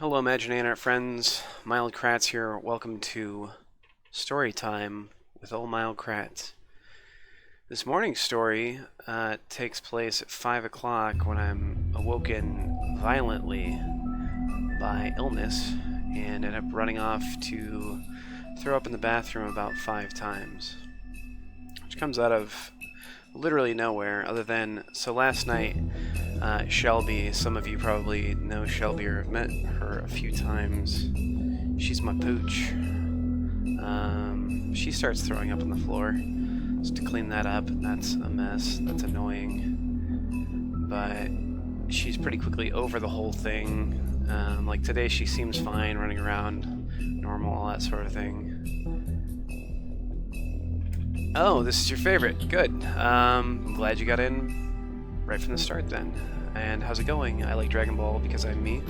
Hello, Imaginary Internet friends. Mild Kratz here. Welcome to Story Time with old Mild Kratz. This morning's story takes place at 5 o'clock when I'm awoken violently by illness and end up running off to throw up in the bathroom about 5 times, which comes out of literally nowhere other than, so last night Shelby, some of you probably know Shelby or have met her a few times. She's my pooch. She starts throwing up on the floor. So to clean that up, that's a mess. That's annoying. But she's pretty quickly over the whole thing. Like today, she seems fine, running around, normal, all that sort of thing. Oh, this is your favorite. Good. I'm glad you got in right from the start then. And how's it going? I like Dragon Ball because I'm me.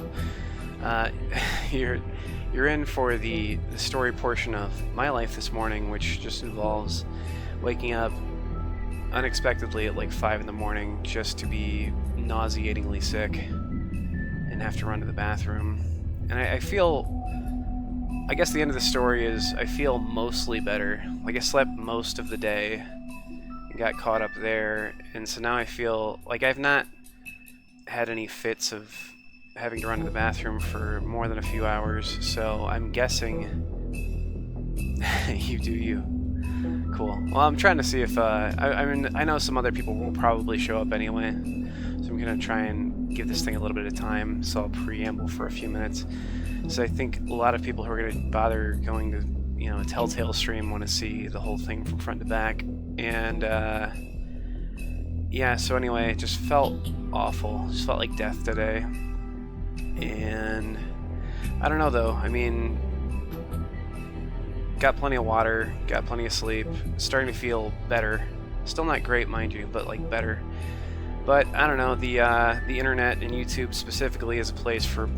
You're in for the story portion of my life this morning, which just involves waking up unexpectedly at like 5 in the morning just to be nauseatingly sick and have to run to the bathroom. And I feel, I guess the end of the story is I feel mostly better. Like I slept most of the day and got caught up there, and so now I feel like I've not had any fits of having to run to the bathroom for more than a few hours, so I'm guessing you do you. Cool. Well, I'm trying to see if, I mean, I know some other people will probably show up anyway, so I'm going to try and give this thing a little bit of time, so I'll preamble for a few minutes. So I think a lot of people who are going to bother going to, a Telltale stream want to see the whole thing from front to back, and, yeah, so anyway, it just felt awful. Just felt like death today. And I don't know though. I mean, got plenty of water, got plenty of sleep, starting to feel better. Still not great, mind you, but like better. But I don't know, the internet and YouTube specifically is a place for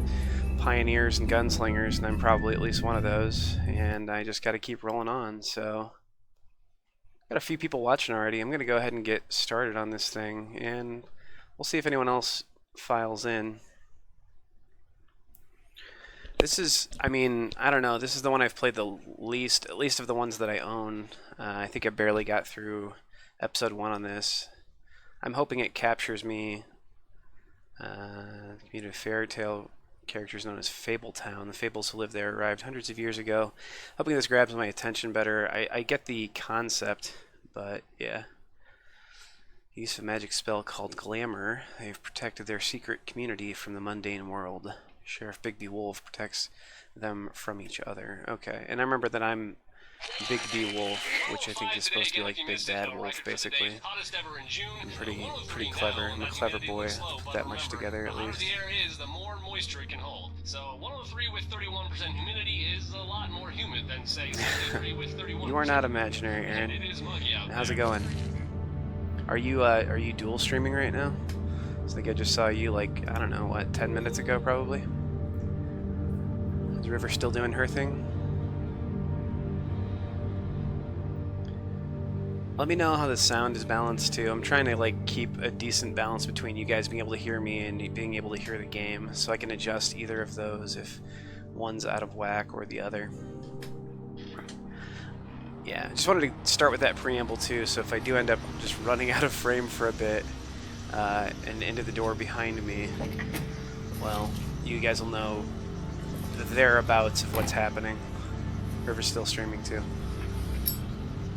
pioneers and gunslingers, and I'm probably at least one of those, and I just got to keep rolling on. So got a few people watching already. I'm going to go ahead and get started on this thing, and we'll see if anyone else files in. This is, I mean, I don't know. This is the one I've played the least, at least of the ones that I own. I think I barely got through episode 1 on this. I'm hoping it captures me. Community of fairy tale characters known as Fabletown. The fables who lived there arrived hundreds of years ago. Hoping this grabs my attention better. I get the concept, but yeah. Use of a magic spell called Glamour. They've protected their secret community from the mundane world. Sheriff Big B Wolf protects them from each other. Okay, and I remember that I'm Big B Wolf, which I think is supposed to be like Big Bad Wolf, basically. I'm pretty clever. I'm a clever boy. Put that much together at least. The air is, the more moisture it can hold. So 103 with 31% humidity is a lot more humid than say 73 with 31%. You are not imaginary, Aaron. How's it going? Are you dual streaming right now? I think I just saw you like, I don't know, what, 10 minutes ago probably? Is River still doing her thing? Let me know how the sound is balanced too. I'm trying to like keep a decent balance between you guys being able to hear me and being able to hear the game, so I can adjust either of those if one's out of whack or the other. Yeah, just wanted to start with that preamble too, so if I do end up just running out of frame for a bit and into the door behind me, well, you guys will know the thereabouts of what's happening. River's still streaming too.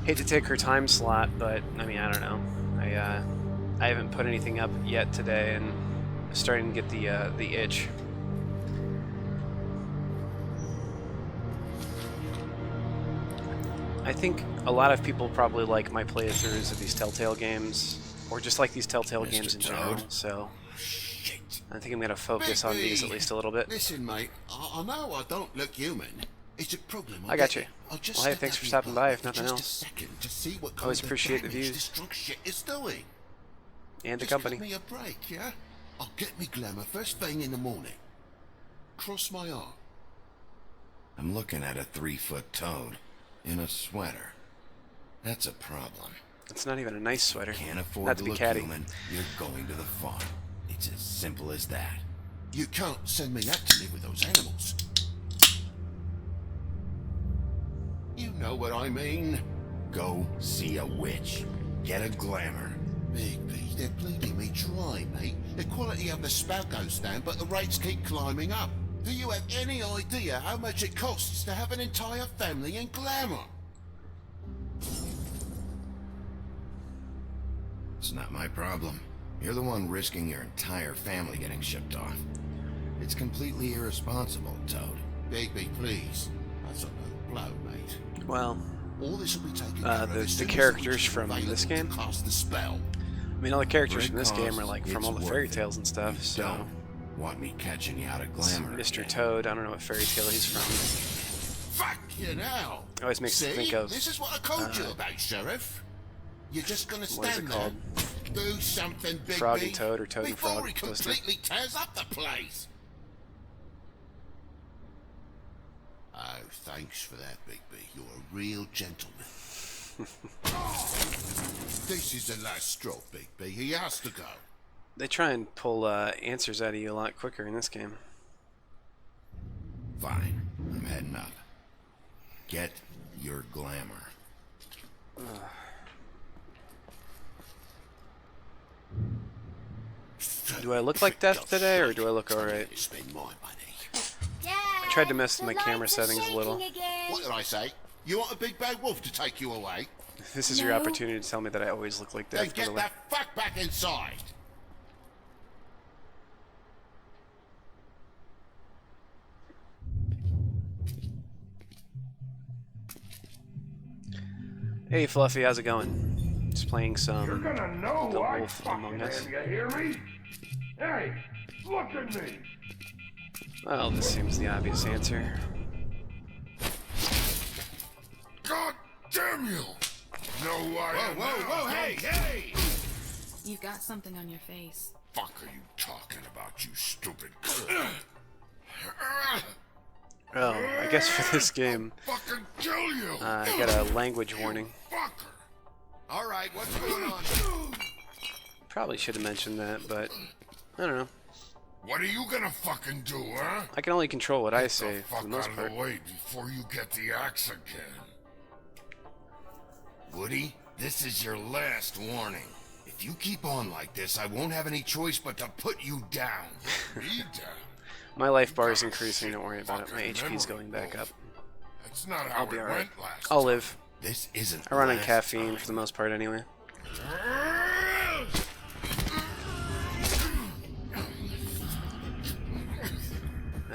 Hate to take her time slot, but I mean, I don't know. I haven't put anything up yet today, and I'm starting to get the itch. I think a lot of people probably like my playthroughs of these Telltale games, or just like these Telltale games in general, so I think I'm going to focus on these at least a little bit. Listen, mate, I know I don't look human. It's a problem. I got you. Well, hey, thanks for stopping by, if nothing else. Always appreciate the views. And the company. Give me a break, yeah? I'll get me glamour first thing in the morning. Cross my arm. I'm looking at a 3-foot toad in a sweater. That's a problem. It's not even a nice sweater. Can't afford Not to to be look catty. human. You're going to the farm. It's as simple as that. You can't send me out to live with those animals. You know what I mean. Go see a witch. Get a glamour. Bigby, they're bleeding me dry, mate. The quality of the spout goes down, but the rates keep climbing up. Do you have any idea how much it costs to have an entire family in glamour? It's not my problem. You're the one risking your entire family getting shipped off. It's completely irresponsible, Toad. Bigby, please. That's a low blow, mate. Well, All this will be taken care of the as soon as characters witch is from available this to game? cast the spell. I mean, all the characters For from this it game are costs, like from it's all the worth fairy it. tales and stuff. You So, don't want me catching you out of it's glamour Mr. again. Toad. I don't know what fairy tale he's from. Fucking hell! Always makes me See? think of This is what I told you about, Sheriff. You're just gonna what is stand it there, called? do something, Bigby, Frog and Toad or Toad and before Frog, he those two. completely tears up the place. Oh, thanks for that, Bigby. You're a real gentleman. This is the last straw, Bigby. He has to go. They try and pull answers out of you a lot quicker in this game. Fine. I'm heading up. Get your glamour. Do I look like death today, or do I look alright? Spend my money. I tried to mess with my camera settings a little. What did I say? You want a big bad wolf to take you away? This is your opportunity to tell me that I always look like Then death, by the get way. that fuck back inside. Hey Fluffy, how's it going? Just playing some You're gonna know The who I Wolf Among fucking Us. am, you hear me? Hey, look at me! Well, this seems the obvious answer. God damn you! No, I whoa, hey, hey! You've got something on your face. Fuck are you talking about, you stupid? Oh, I guess for this game, Fucking kill you! I got a language warning. Fucker! Alright, what's going on? Probably should have mentioned that, but I don't know. What are you gonna fucking do, huh? I can only control what I Get say the for fuck the most out part. of the way before you get the axe again. Woody, this is your last warning. If you keep on like this, I won't have any choice but to put you down. Me down. My life bar is increasing, don't worry about it. My HP's going back up. That's not how I'll be it alright. went last I'll live. This isn't I run on last caffeine time. for the most part anyway. time.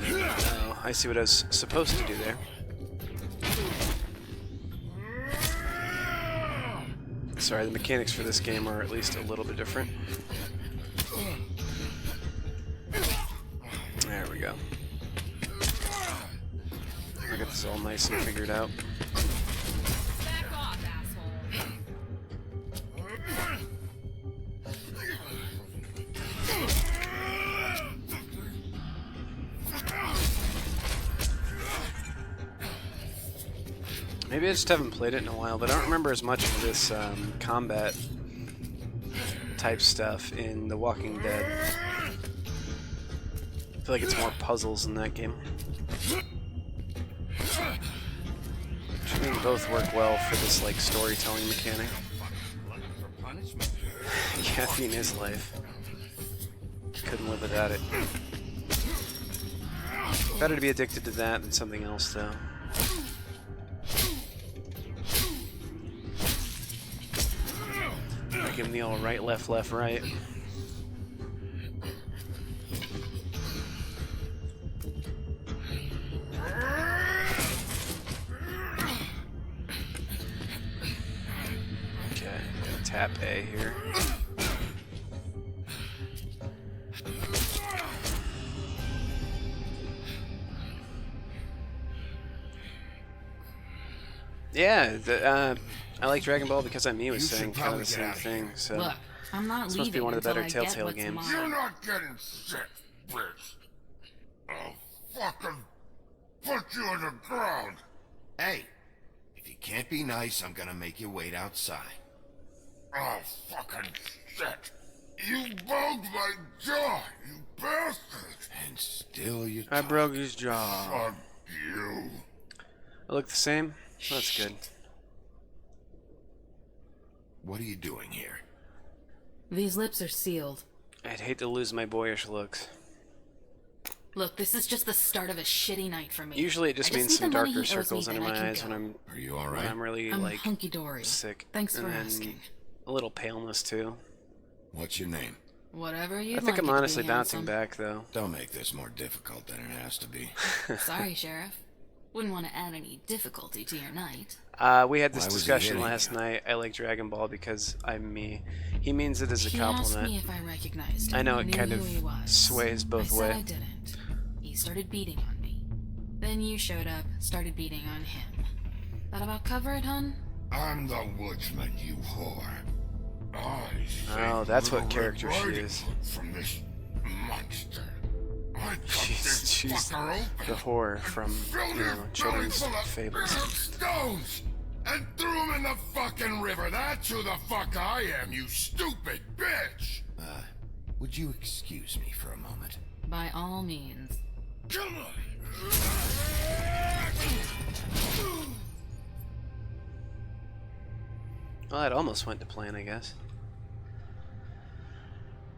Oh, I see what I was supposed to do there. Sorry, the mechanics for this game are at least a little bit different. There we go. I got this all nice and figured out. Back off, asshole. Maybe I just haven't played it in a while, but I don't remember as much of this combat type stuff in The Walking Dead. I feel like it's more puzzles in that game. Which I think both work well for this like storytelling mechanic. Caffeine is life. Couldn't live without it. Better to be addicted to that than something else, though. Give him the all right, left, right. Okay, gonna tap A here. Yeah, I like Dragon Ball because I'm me was You saying should kind of the probably same get out of thing. here. So Look, I'm not this leaving must be one of the better until I get Telltale what's games. mine. You're not getting sick, bitch. I'll fucking put you in the ground. Hey, if you can't be nice, I'm gonna make you wait outside. Oh, fucking shit. You bugged my jaw, you bastard. And Still you I talk. broke his jaw. Fuck you. I look the same? That's good. What are you doing here? These lips are sealed. I'd hate to lose my boyish looks. Look, this is just the start of a shitty night for me. Usually it just I means need some the money darker he owes me, circles under then I my can eyes go. when Are you all when right? I'm really I'm like hunky-dory. sick. Thanks and for then asking. a little paleness too. What's your name? Whatever you I think like I'm it to honestly be, bouncing handsome. back though. Don't make this more difficult than it has to be. Sorry, Sheriff. Wouldn't want to add any difficulty to your night. We had this Why was he discussion hitting last you? night. I like Dragon Ball because I'm me. He means it as a He asked compliment. me if I recognized him. I know I it knew kind who of he was. sways both I said I ways. didn't. He started beating on me. Then you showed up, started beating on him. That about cover it, hun? I'm the woodsman, you whore. I Oh, saved that's what Little character Red she Riding is. Hood from this monster. I cut this She's fucker open the horror from, filled you his know, belly children's full of fables. big stones and threw him in the fucking river. That's who the fuck I am, you stupid bitch. Would you excuse me for a moment? By all means. Come on. Well, that almost went to plan, I guess.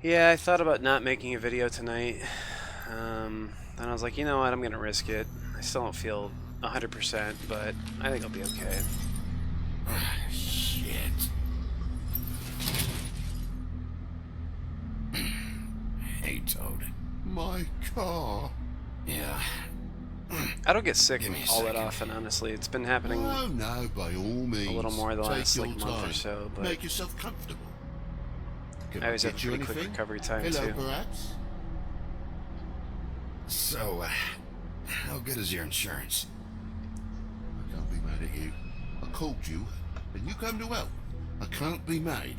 Yeah, I thought about not making a video tonight. And I was like, you know what, I'm gonna risk it. I still don't feel 100%, but I think I'll be okay. Shit. Hey, Toad. My car. Yeah. I don't get sick Give me a all that second. often, honestly. It's been happening Oh no, by all means. a little more the Take last your like month or time. so, but Make yourself comfortable. Can I always have get you pretty quick anything? recovery time Hello, too. perhaps? So, how good is your insurance? I can't be mad at you. I called you, and you come to help. I can't be mad.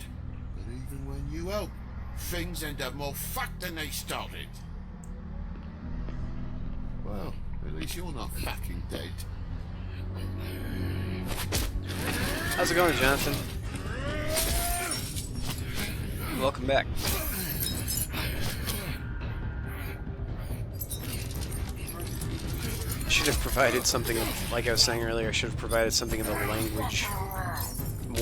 But even when you help, things end up more fucked than they started. Well, at least you're not fucking dead. How's it going, Jonathan? Welcome back. Should have provided something, like I was saying earlier, I should have provided something in the language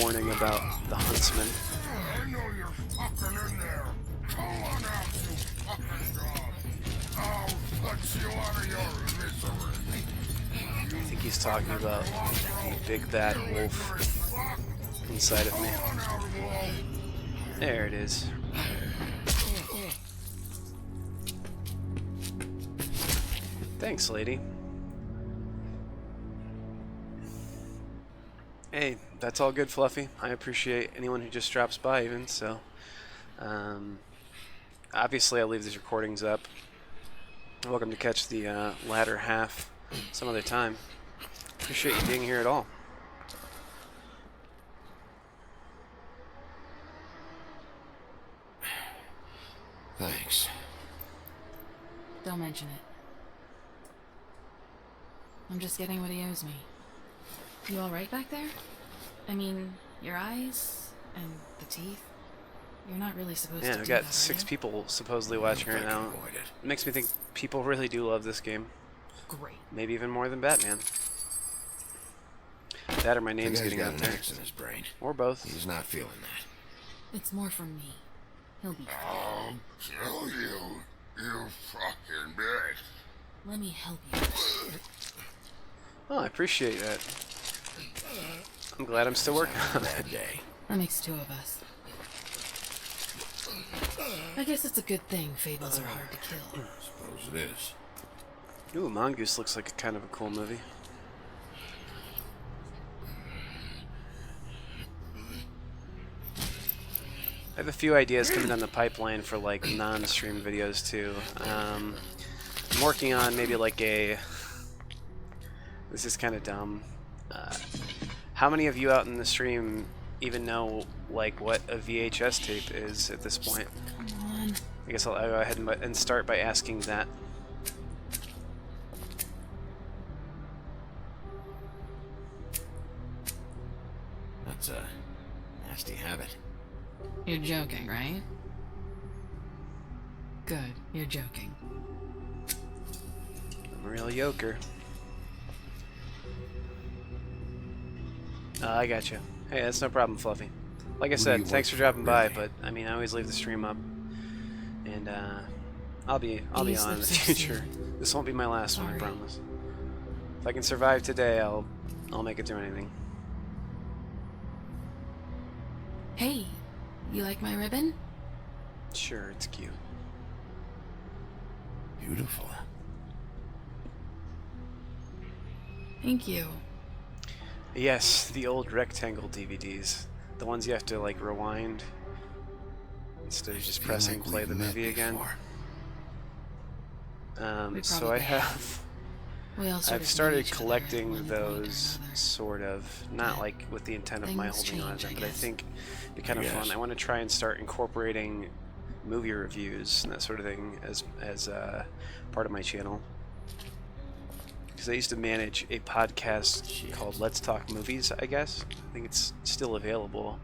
warning about the huntsman. I know you're fucking in there. Come on out, you fucking dog. I'll put you out of your misery. I think he's talking about the big bad wolf inside of me. There it is. Thanks, lady. Hey, that's all good, Fluffy. I appreciate anyone who just drops by, even so. Obviously, I'll leave these recordings up. Welcome to catch the latter half some other time. Appreciate you being here at all. Thanks. Don't mention it. I'm just getting what he owes me. You alright back there? I mean, your eyes and the teeth? You're not really supposed Yeah, to we do got that, 6 are you? people supposedly watching right If I can now. avoid it. It makes me think people really do love this game. Great. Maybe even more than Batman. That or my The name's guy's getting got out an there. X in his brain. Or both. He's not feeling that. It's more from me. He'll be fine. I'll kill you, you fucking bitch. Let me help you. Oh, I appreciate that. I'm glad I'm still working on it. Bad day. That makes 2 of us. I guess it's a good thing fables are hard to kill. Suppose it is. Ooh, Mongoose looks like a kind of a cool movie. I have a few ideas coming down the pipeline for like non-stream videos too. I'm working on maybe like a... This is kind of dumb. How many of you out in the stream even know like what a VHS tape is at this point? Come on. I guess I'll go ahead and start by asking that. That's a nasty habit. You're joking, right? Good, you're joking. Real yoker. I got you. Hey, that's no problem, Fluffy. Like I Who do said, you thanks work for dropping for, by, really? but I mean, I always leave the stream up, and I'll be These on in the lips are future. sealed. This won't be my last one, I Sorry. promise. If I can survive today, I'll make it through anything. Hey, you like my ribbon? Sure, it's cute. Beautiful. Thank you. Yes, the old rectangle DVDs, the ones you have to like rewind instead of just Feel pressing like play we've the met movie again. before. We So I probably have. We all sort I've of knew started each other at collecting one point or those, another. sort of, not But like with the intent of my things holding on to change, them, I but I guess. think it'd be kind of fun. Yes. I want to try and start incorporating movie reviews and that sort of thing as part of my channel. Because I used to manage a podcast called Let's Talk Movies, I guess. I think it's still available.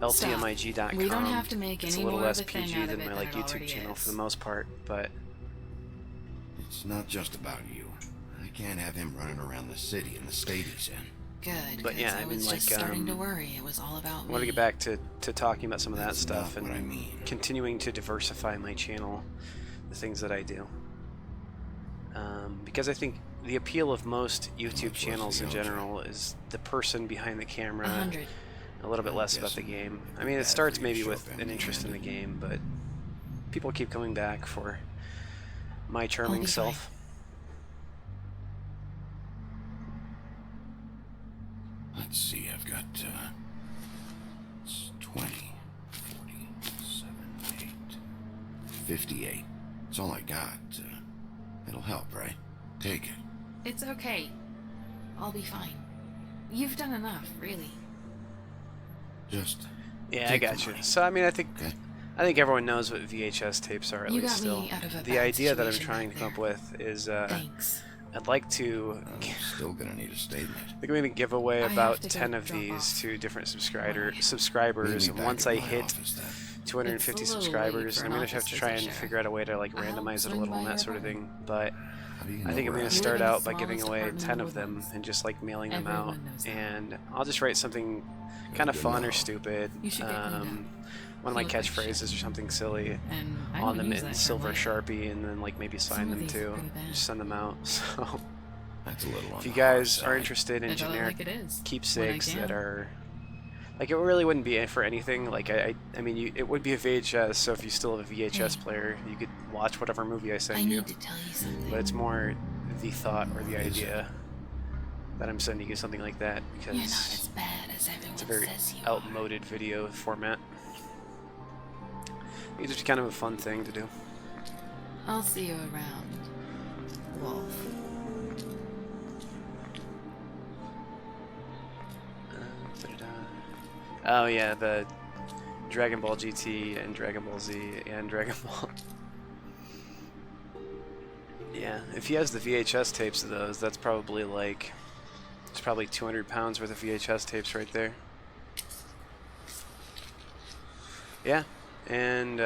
LTMIG.com. We don't have to make It's a any little more less of a thing PG out than of my it like than it YouTube already channel is. for the most part, but It's not just about you. I can't have him running around the city in the state he's in. Good, But 'cause yeah, I I was mean, just like, starting to worry. It was all about I want to me. get back to talking about some of that That's stuff not and what I mean. continuing to diversify my channel, the things that I do. Because I think the appeal of most YouTube what's channels the in outro? general is the person behind the camera, 100. a little bit I'm less about the guessing game. I mean, it bad starts for you to maybe show with up an interest in the empty-handed. game, but people keep coming back for my I'll charming be self. Let's see, I've got, it's 20, 40, 7, 8, 58. That's all I got. It'll help, right? Take it. It's okay. I'll be fine. You've done enough, really. Just Yeah, I take the got you. money, So I mean, okay? I think everyone knows what VHS tapes are at You least got still. me out of a The bad idea that I'm situation trying back to come up there. with is Thanks. I'd like to. I'm still gonna need a statement. I think I'm going to give away I have about to go 10 of drop these off to different Meet subscribers, me and back once at I my hit office, then. 250 It's a little subscribers, late for I'm an going to have office to try and visit, figure out a way to like I'll randomize it a swing little by and that your sort of thing. apartment. But How do you I know think I'm where going I to You start live in the out by giving smallest away apartment in 10 the of them Woodlands. and just like mailing them Everyone out. knows that. And I'll just write something kind of Good fun to or know. stupid. You should get cleaned up. One of my You look like catchphrases or shit. something silly And I on don't them use in that for silver life. Sharpie, and then like maybe sign Some of them these are too. pretty bad. Just send them out. So That's a little on if you the harsh guys are side. interested in I tell it generic like it is. keepsakes When I that can. are like, it really wouldn't be for anything. Like I mean, it would be a VHS. So if you still have a VHS Hey. player, you could watch whatever movie I I send you. need to tell you something. But it's more the thought or the idea that I'm sending you something like that, You're not as because bad as everyone it's a very says you are. outmoded video format. It's just kind of a fun thing to do. I'll see you around, Wolf. Oh yeah, the Dragon Ball GT and Dragon Ball Z and Dragon Ball. Yeah, if he has the VHS tapes of those, that's probably like, it's probably 200 pounds worth of VHS tapes right there. Yeah, and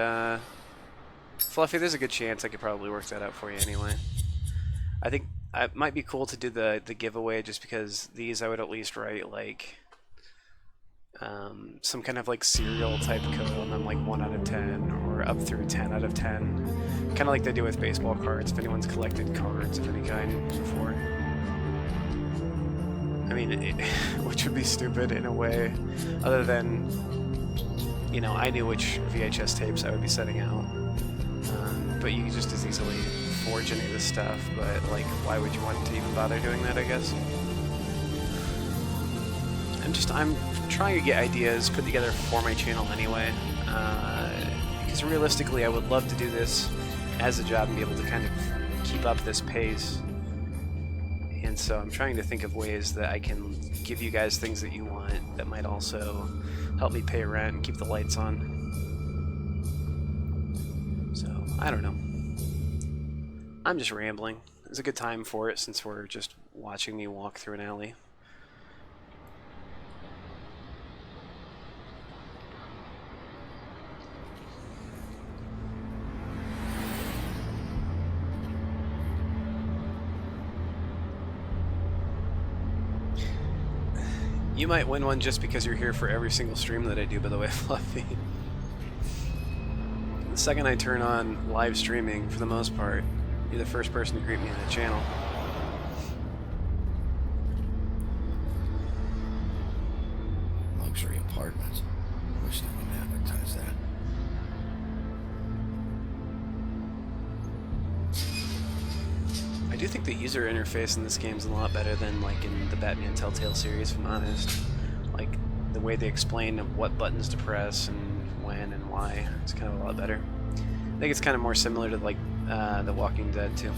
Fluffy, there's a good chance I could probably work that out for you anyway. I think it might be cool to do the giveaway, just because these I would at least write like some kind of like serial type code on them, like 1 out of 10 or up through 10 out of 10, kind of like they do with baseball cards, if anyone's collected cards of any kind before. I mean, which would be stupid in a way, other than, you know, I knew which VHS tapes I would be setting out, but you could just as easily forge any of this stuff. But like, why would you want to even bother doing that, I guess? I'm trying to get ideas put together for my channel anyway, because realistically I would love to do this as a job and be able to kind of keep up this pace. And so I'm trying to think of ways that I can give you guys things that you want that might also help me pay rent and keep the lights on. So, I don't know. I'm just rambling. It's a good time for it since we're just watching me walk through an alley. You might win one just because you're here for every single stream that I do, by the way, Fluffy. The second I turn on live streaming, for the most part, you're the first person to greet me on the channel. Luxury apartments. Wish they wouldn't advertise that. I do think the user interface in this game is a lot better than like in the Batman Telltale series, if I'm honest. Like the way they explain what buttons to press and when and why, it's kind of a lot better. I think it's kind of more similar to like The Walking Dead too.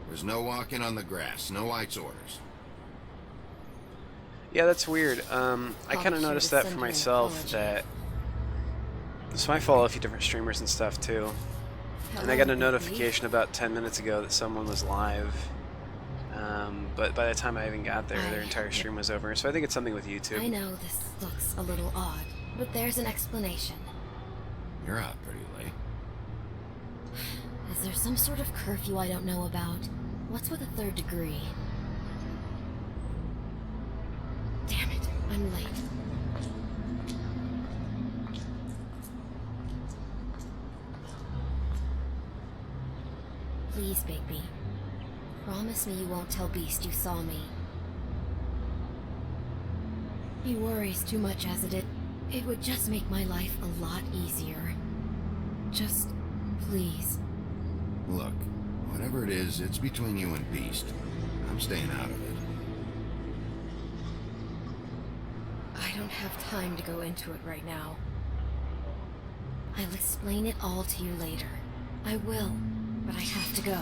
There's no walking on the grass. No White's orders. Yeah, that's weird. I kind of sure noticed to that send for her an myself, apology. that so I follow a few different streamers and stuff too, and I got a Hello, notification about 10 minutes ago that someone was live, but by the time I even got there, their entire stream was over. So I think it's something with YouTube. I know this looks a little odd, but there's an explanation. You're out pretty late. Is there some sort of curfew I don't know about? What's with a third degree? Damn it, I'm late. Please, Bigby. Promise me you won't tell Beast you saw me. He worries too much as it is. It would just make my life a lot easier. Just, please. Look, whatever it is, it's between you and Beast. I'm staying out of it. I don't have time to go into it right now. I'll explain it all to you later. I will, but I have to go.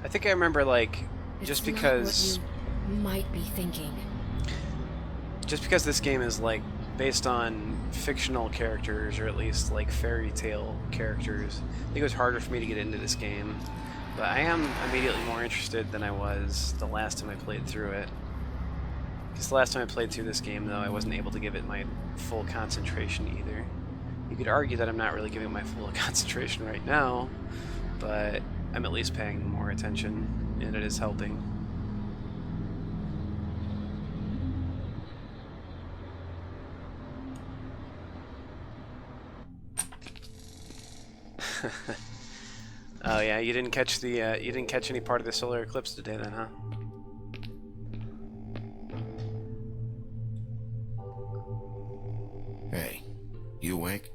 I think I remember like just It's not because what you might be thinking. this game is like based on fictional characters, or at least like fairy tale characters, I think it was harder for me to get into this game. But I am immediately more interested than I was the last time I played through it. Because the last time I played through this game, though, I wasn't able to give it my full concentration either. You could argue that I'm not really giving my full concentration right now, but I'm at least paying more attention, and it is helping. Oh yeah, you didn't catch any part of the solar eclipse today, then, huh? Hey, you awake?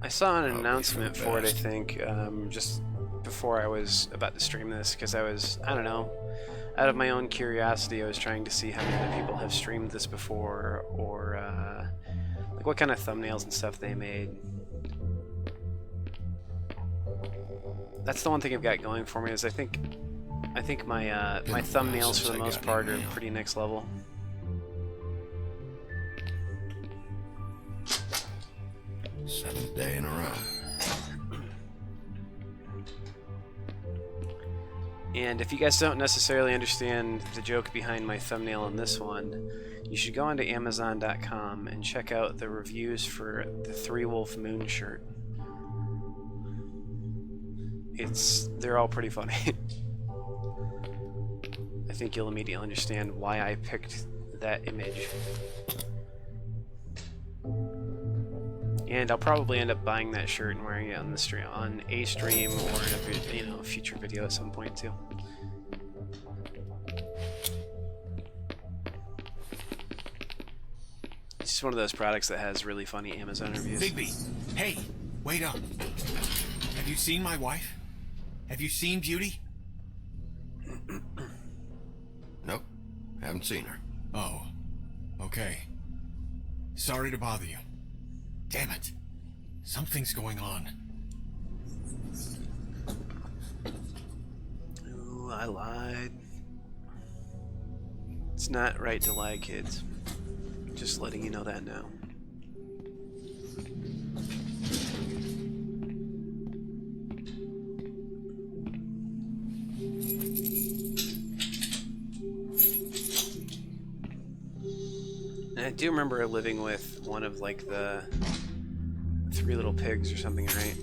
I saw an Probably announcement for for the it, I best. think, just before I was about to stream this, because I don't know, out of my own curiosity, I was trying to see how many other people have streamed this before, or like what kind of thumbnails and stuff they made. That's the one thing I've got going for me, is I think my Been a my while thumbnails since for the I most got part any are mail. pretty next level. Seventh day in a row. And if you guys don't necessarily understand the joke behind my thumbnail on this one, you should go onto Amazon.com and check out the reviews for the Three Wolf Moon shirt. They're all pretty funny. I think you'll immediately understand why I picked that image. And I'll probably end up buying that shirt and wearing it on the stream, on a stream, or in a future video at some point too. It's just one of those products that has really funny Amazon reviews. Bigby, hey, wait up. Have you seen my wife? Have you seen Beauty? Nope, haven't seen her. Oh, okay. Sorry to bother you. Damn it. Something's going on. Ooh, I lied. It's not right to lie, kids. Just letting you know that now. I do remember living with one of like the three little pigs or something, right?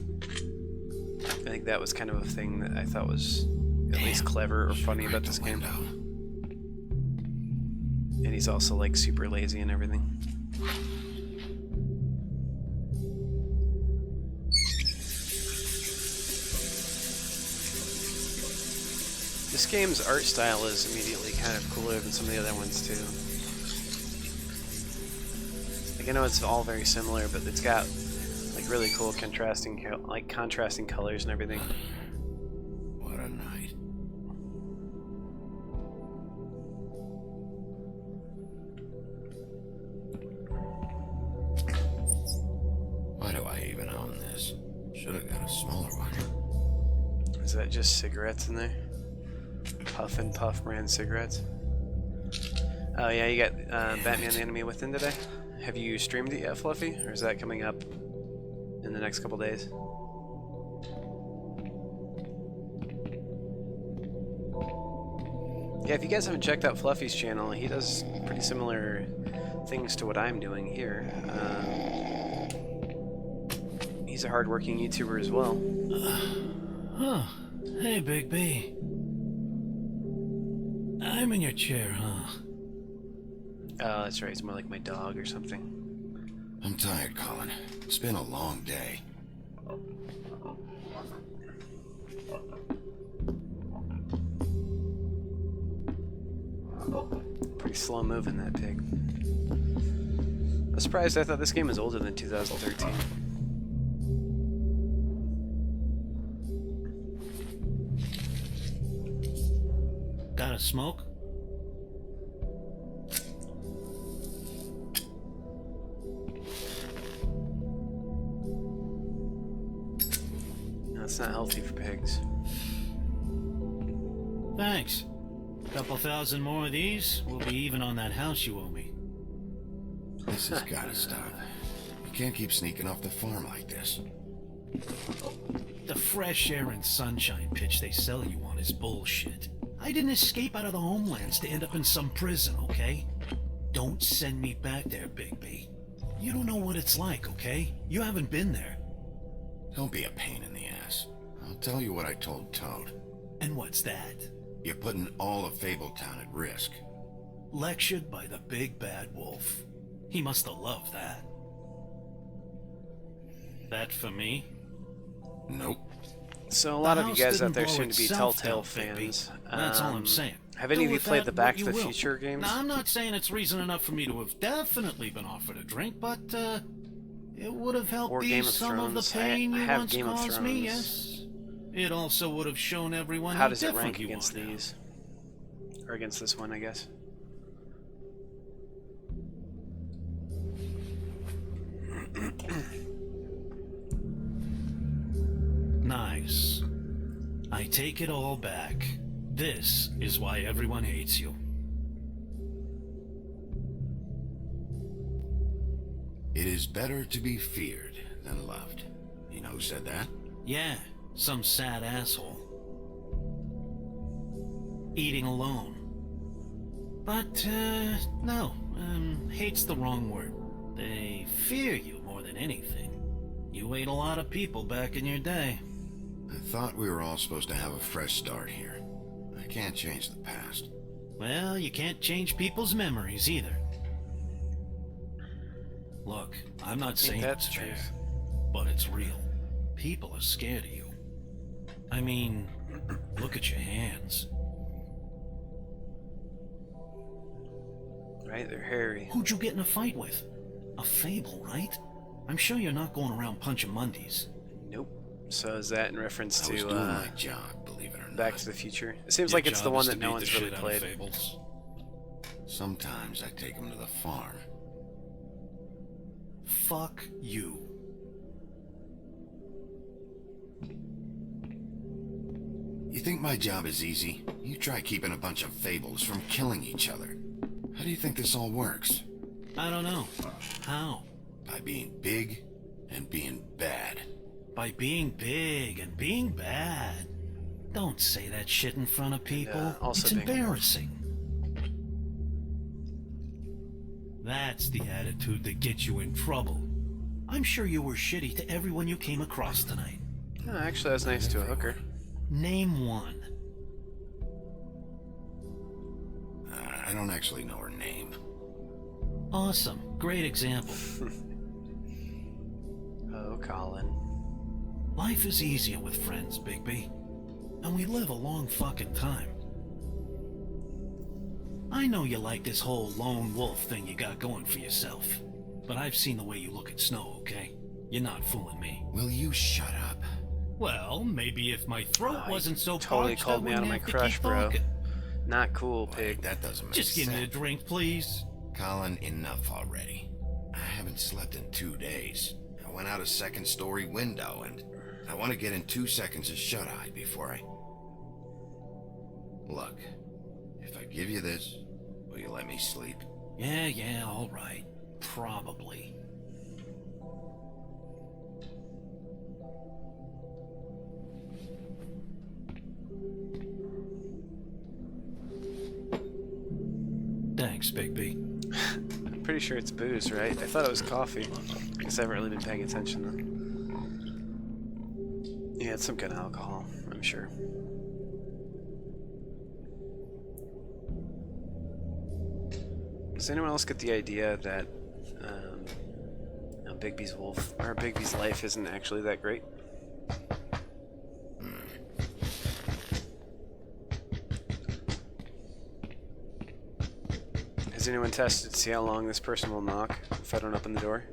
I think that was kind of a thing that I thought was at least clever or funny about this game. And he's also like super lazy and everything. This game's art style is immediately kind of cooler than some of the other ones too. Like I know it's all very similar, but it's got like really cool contrasting colors and everything. What a night. Why do I even own this? Should have got a smaller one. Is that just cigarettes in there? Puff and Puff brand cigarettes. Oh yeah, you got Batman the Enemy Within today. Have you streamed it yet, Fluffy? Or is that coming up in the next couple days? Yeah, if you guys haven't checked out Fluffy's channel, he does pretty similar things to what I'm doing here. He's a hardworking YouTuber as well. Huh. Hey, Big B. I'm in your chair, huh? Oh, that's right. It's more like my dog or something. I'm tired, Colin. It's been a long day. Pretty slow moving, that pig. I'm surprised. I thought this game was older than 2013. Got a smoke? No, it's not healthy for pigs. Thanks. Couple thousand more of these, we'll be even on that house you owe me. This has gotta stop. You can't keep sneaking off the farm like this. The fresh air and sunshine pitch they sell you on is bullshit. I didn't escape out of the homelands to end up in some prison, okay? Don't send me back there, Big B. You don't know what it's like, okay? You haven't been there. Don't be a pain in the ass. I'll tell you what I told Toad. And what's that? You're putting all of Fabletown at risk. Lectured by the Big Bad Wolf. He must have loved that. That for me? Nope. So a lot of you guys out there seem seem to be Telltale fans. That's all I'm saying. Have any of you Do with played that the Back to what the you will. Future games? Now, I'm not saying it's reason enough for me to have definitely been offered a drink, but it would have helped Or Game ease of some of the Thrones. pain I you have once Game of caused me, Thrones. yes. It also would have shown everyone How how does it different rank you against are now. these? Or against this one, I guess. Nice. I take it all back. This is why everyone hates you. It is better to be feared than loved. You know who said that? Yeah, some sad asshole. Eating alone. But, no, hate's the wrong word. They fear you more than anything. You ate a lot of people back in your day. I thought we were all supposed to have a fresh start here. I can't change the past. Well, you can't change people's memories either. Look, I'm not saying that's it's the fair, truth. but it's real. People are scared of you. I mean, look at your hands. Right? They're hairy. Who'd you get in a fight with? A Fable, right? I'm sure you're not going around punching Mondays. Nope. So is that in reference I was to doing my job, believe it or not. Back to the Future? It seems Your like it's the job one is that to no beat one's the really shit out of played. Fables. Sometimes I take them to the farm. Fuck you. You think my job is easy? You try keeping a bunch of fables from killing each other. How do you think this all works? I don't know. How? By being big and being bad. By being big and being bad. Don't say that shit in front of people. also It's being- embarrassing. That That's the attitude that gets you in trouble. I'm sure you were shitty to everyone you came across tonight. Oh, actually, that was nice to a hooker. Name one. I don't actually know her name. Awesome. Great example. Oh, Colin. Life is easier with friends, Bigby. And we live a long fucking time. I know you like this whole lone wolf thing you got going for yourself. But I've seen the way you look at Snow, okay? You're not fooling me. Will you shut up? Well, maybe if my throat wasn't so totally parched, called I me out of wouldn't my have to crush, keep bro. talking. Not cool, Wait, pig. that doesn't make Just sense. give me a drink, please. Colin, enough already. I haven't slept in 2 days. I went out a second-story window, and I want to get in 2 seconds of shut-eye before I... Look, if I give you this, will you let me sleep? Yeah, all right. Probably. Thanks, Bigby. I'm pretty sure it's booze, right? I thought it was coffee. I guess I haven't really been paying attention, though. Yeah, it's some kind of alcohol, I'm sure. Does anyone else get the idea that Bigby's life isn't actually that great? Has anyone tested to see how long this person will knock if I don't open the door?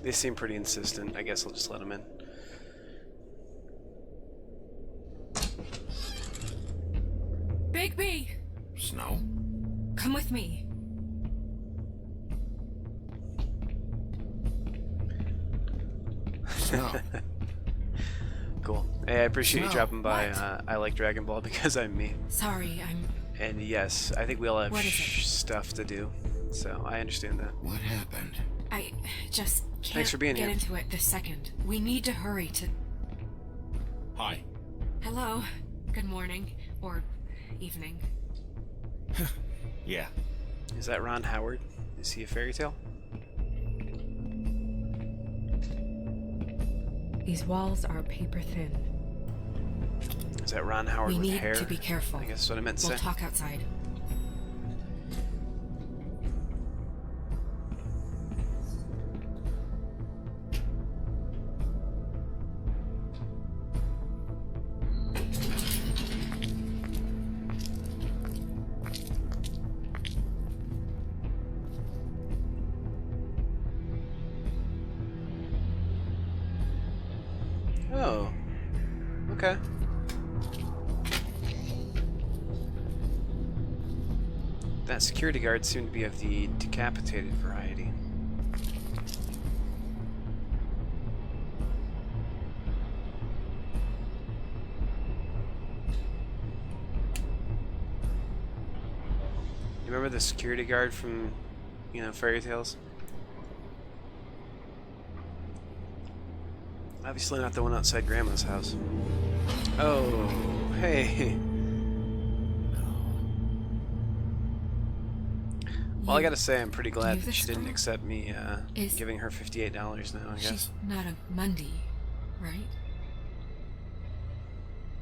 They seem pretty insistent. I guess I'll just let them in. Bigby! Snow? Come with me. Snow. Cool. Hey, I appreciate you Snow, dropping by. what? I like Dragon Ball because I'm me. Sorry, I'm... And yes, I think we all have What is it? stuff to do. So I understand that. What happened? I just can't Thanks for being get here. into it this second. We need to hurry to... Hi. Hello. Good morning. Or evening. Yeah. Is that Ron Howard? Is he a fairy tale? These walls are paper thin. Is that Ron Howard We with need hair? to be careful. I guess that's what I meant to We'll say. talk outside. Oh. Okay. That security guard seemed to be of the decapitated variety. You remember the security guard from, Fairy Tales? Obviously not the one outside Grandma's house. Oh, hey. Well, I gotta say, I'm pretty glad Knew that she this didn't girl? accept me Is- giving her $58 now, I guess. She's not a Mundy, right?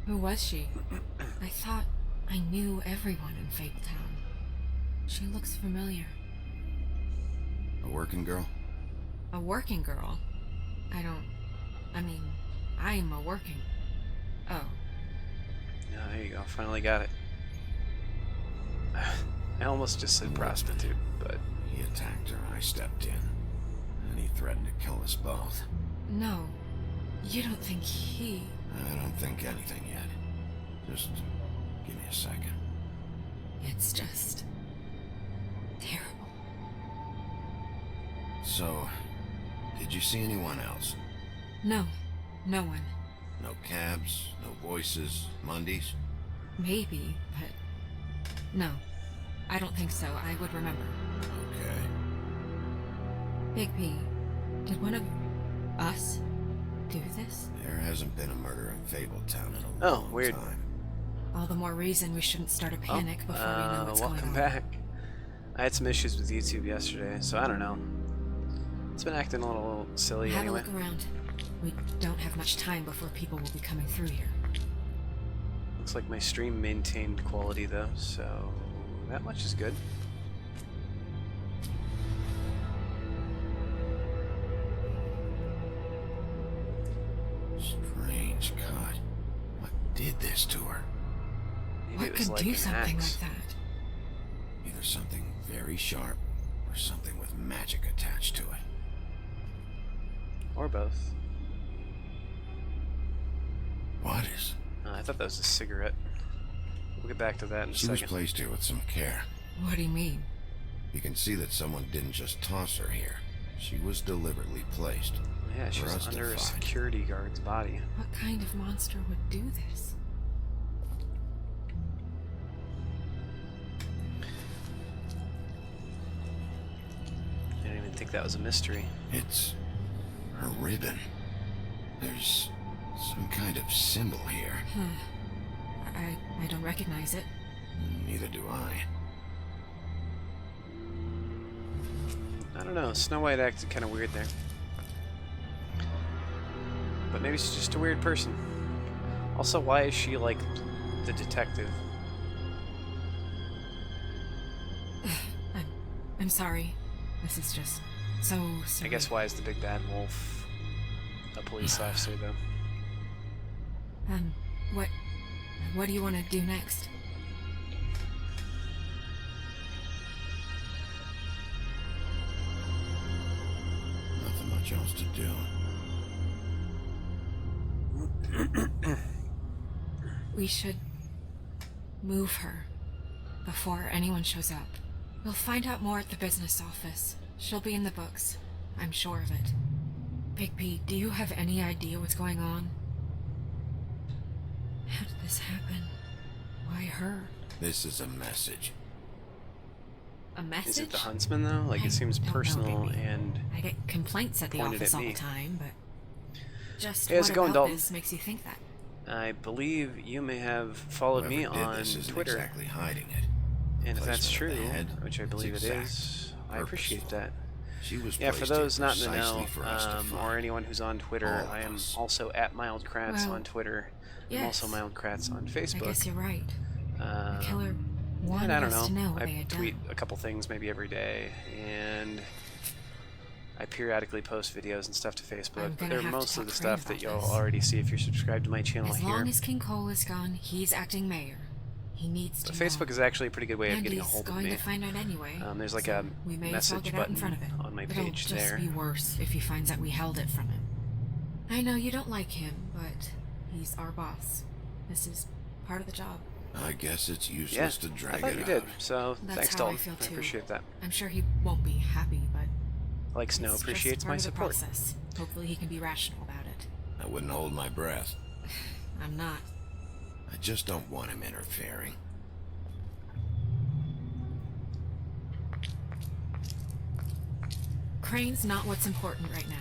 Who was she? I thought I knew everyone in Fabletown. She looks familiar. A working girl? A working girl? I'm a working... Oh. Yeah, there you go. Finally got it. I almost just said prostitute, but... He attacked her, I stepped in. And he threatened to kill us both. No. You don't think he... I don't think anything yet. Just give me a second. It's just... terrible. So, did you see anyone else? No. No one. No cabs, no voices, Mundies? Maybe, but... No. I don't think so. I would remember. Okay. Bigby, did one of us do this? There hasn't been a murder in Fabletown in a Oh, long weird. time. All the more reason we shouldn't start a panic before we know what's going welcome on. back. I had some issues with YouTube yesterday, so I don't know. It's been acting a little silly Have anyway. a look around. We don't have much time before people will be coming through here. Looks like my stream maintained quality though, so that much is good. Strange cut. What did this to her? Maybe What it was could like do an something axe. like that? Either something very sharp or something with magic attached to it. Or both. What is? I thought that was a cigarette. We'll get back to that in a She was second. placed here with some care. What do you mean? You can see that someone didn't just toss her here. She was deliberately placed. Yeah, she for was us to under a find. security guard's body. What kind of monster would do this? I didn't even think that was a mystery. It's her ribbon. There's some kind of symbol here. I don't recognize it. Neither do I. I don't know, Snow White acted kind of weird there. But maybe she's just a weird person. Also, why is she like the detective? I'm sorry. This is just so I guess surreal. why is the big bad wolf a police officer though? What do you want to do next? Nothing much else to do. We should move her before anyone shows up. We'll find out more at the business office. She'll be in the books. I'm sure of it. Big P, do you have any idea what's going on? How did this happen? Why her? This is a message. A message? Is it the huntsman though? Like it seems I don't know, personal baby. and I get complaints at the pointed office at all me. the time, but just Hey, how's what it going, about Dalton? this makes you think that? I believe you may have followed me Whoever did on this isn't Twitter. exactly hiding it. And if that's Placement true, of the head, which I it's believe it exact, is, I appreciate purposeful. that. She was Yeah, for placed here those not in the precisely know, for us to or find. anyone who's on Twitter, All of I am us. also at Mild Kratz Well, on Twitter, and yes. also Mild Kratz on I Facebook. guess you're right. The Um, killer wanted and I don't us to know what I they had tweet done. a couple things maybe every day, and I periodically post videos and stuff to Facebook. I'm But gonna they're have to mostly talk the to Crane stuff that about you'll this. already see if you're subscribed to my channel As here. long as King Cole is gone, he's acting mayor. He needs to But know. Facebook is actually a pretty good way of and getting a he's hold of going me. to find out anyway. There's like so a we may as well message get out in button front of it. on my It'll page just there. be worse if he finds out we held it from him. I know you don't like him, but he's our boss. This is part of the job. I guess it's Yeah, useless to I drag thought it you out. did. So That's thanks, how Dalton. I feel too. appreciate that. I'm sure he won't be happy, but Like Snow it's appreciates just my part of the support. process. Hopefully he can be rational about it. I wouldn't hold my breath. I'm not. I just don't want him interfering. Crane's not what's important right now.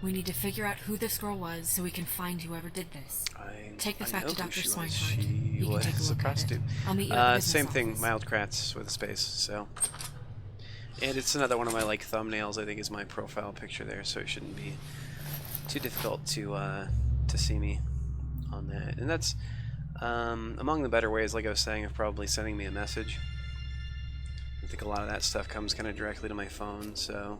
We need to figure out who this girl was so we can find whoever did this. Take this I back know to who Dr. she was. Swinehart. She You can was take a look at supposed it. to. I'll meet you at the business Same thing, office. Mild Kratz with a space. So, and it's another one of my like thumbnails. I think is my profile picture there, so it shouldn't be too difficult to see me on that. And that's among the better ways, like I was saying, of probably sending me a message. I think a lot of that stuff comes kind of directly to my phone, so.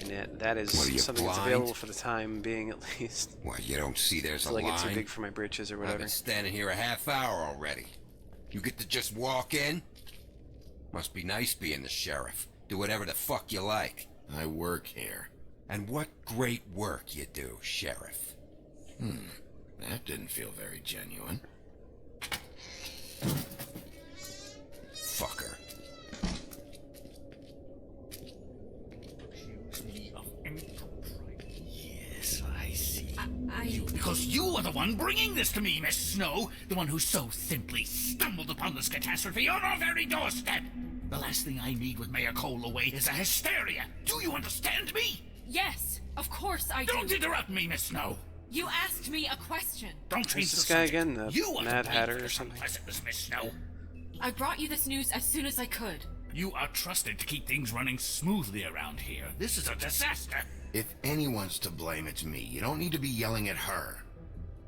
And that is What are you, something that's blind? available for the time being, at least. Why, you don't see there's a Until I get too line? big for my britches or I've whatever. been standing here a half hour already. You get to just walk in? Must be nice being the sheriff. Do whatever the fuck you like. I work here. And what great work you do, sheriff. That didn't feel very genuine. Fucker. Yes, I see. Because you are the one bringing this to me, Miss Snow. The one who so simply stumbled upon this catastrophe on our very doorstep. The last thing I need with Mayor Cole away is a hysteria. Do you understand me? Yes, of course I do. Don't interrupt me, Miss Snow. You asked me a question. Don't change Who's this the guy subject. again? The You are Mad to blame Hatter for or this something? unpleasantness, Miss Snow. I brought you this news as soon as I could. You are trusted to keep things running smoothly around here. This is a disaster. If anyone's to blame, it's me. You don't need to be yelling at her.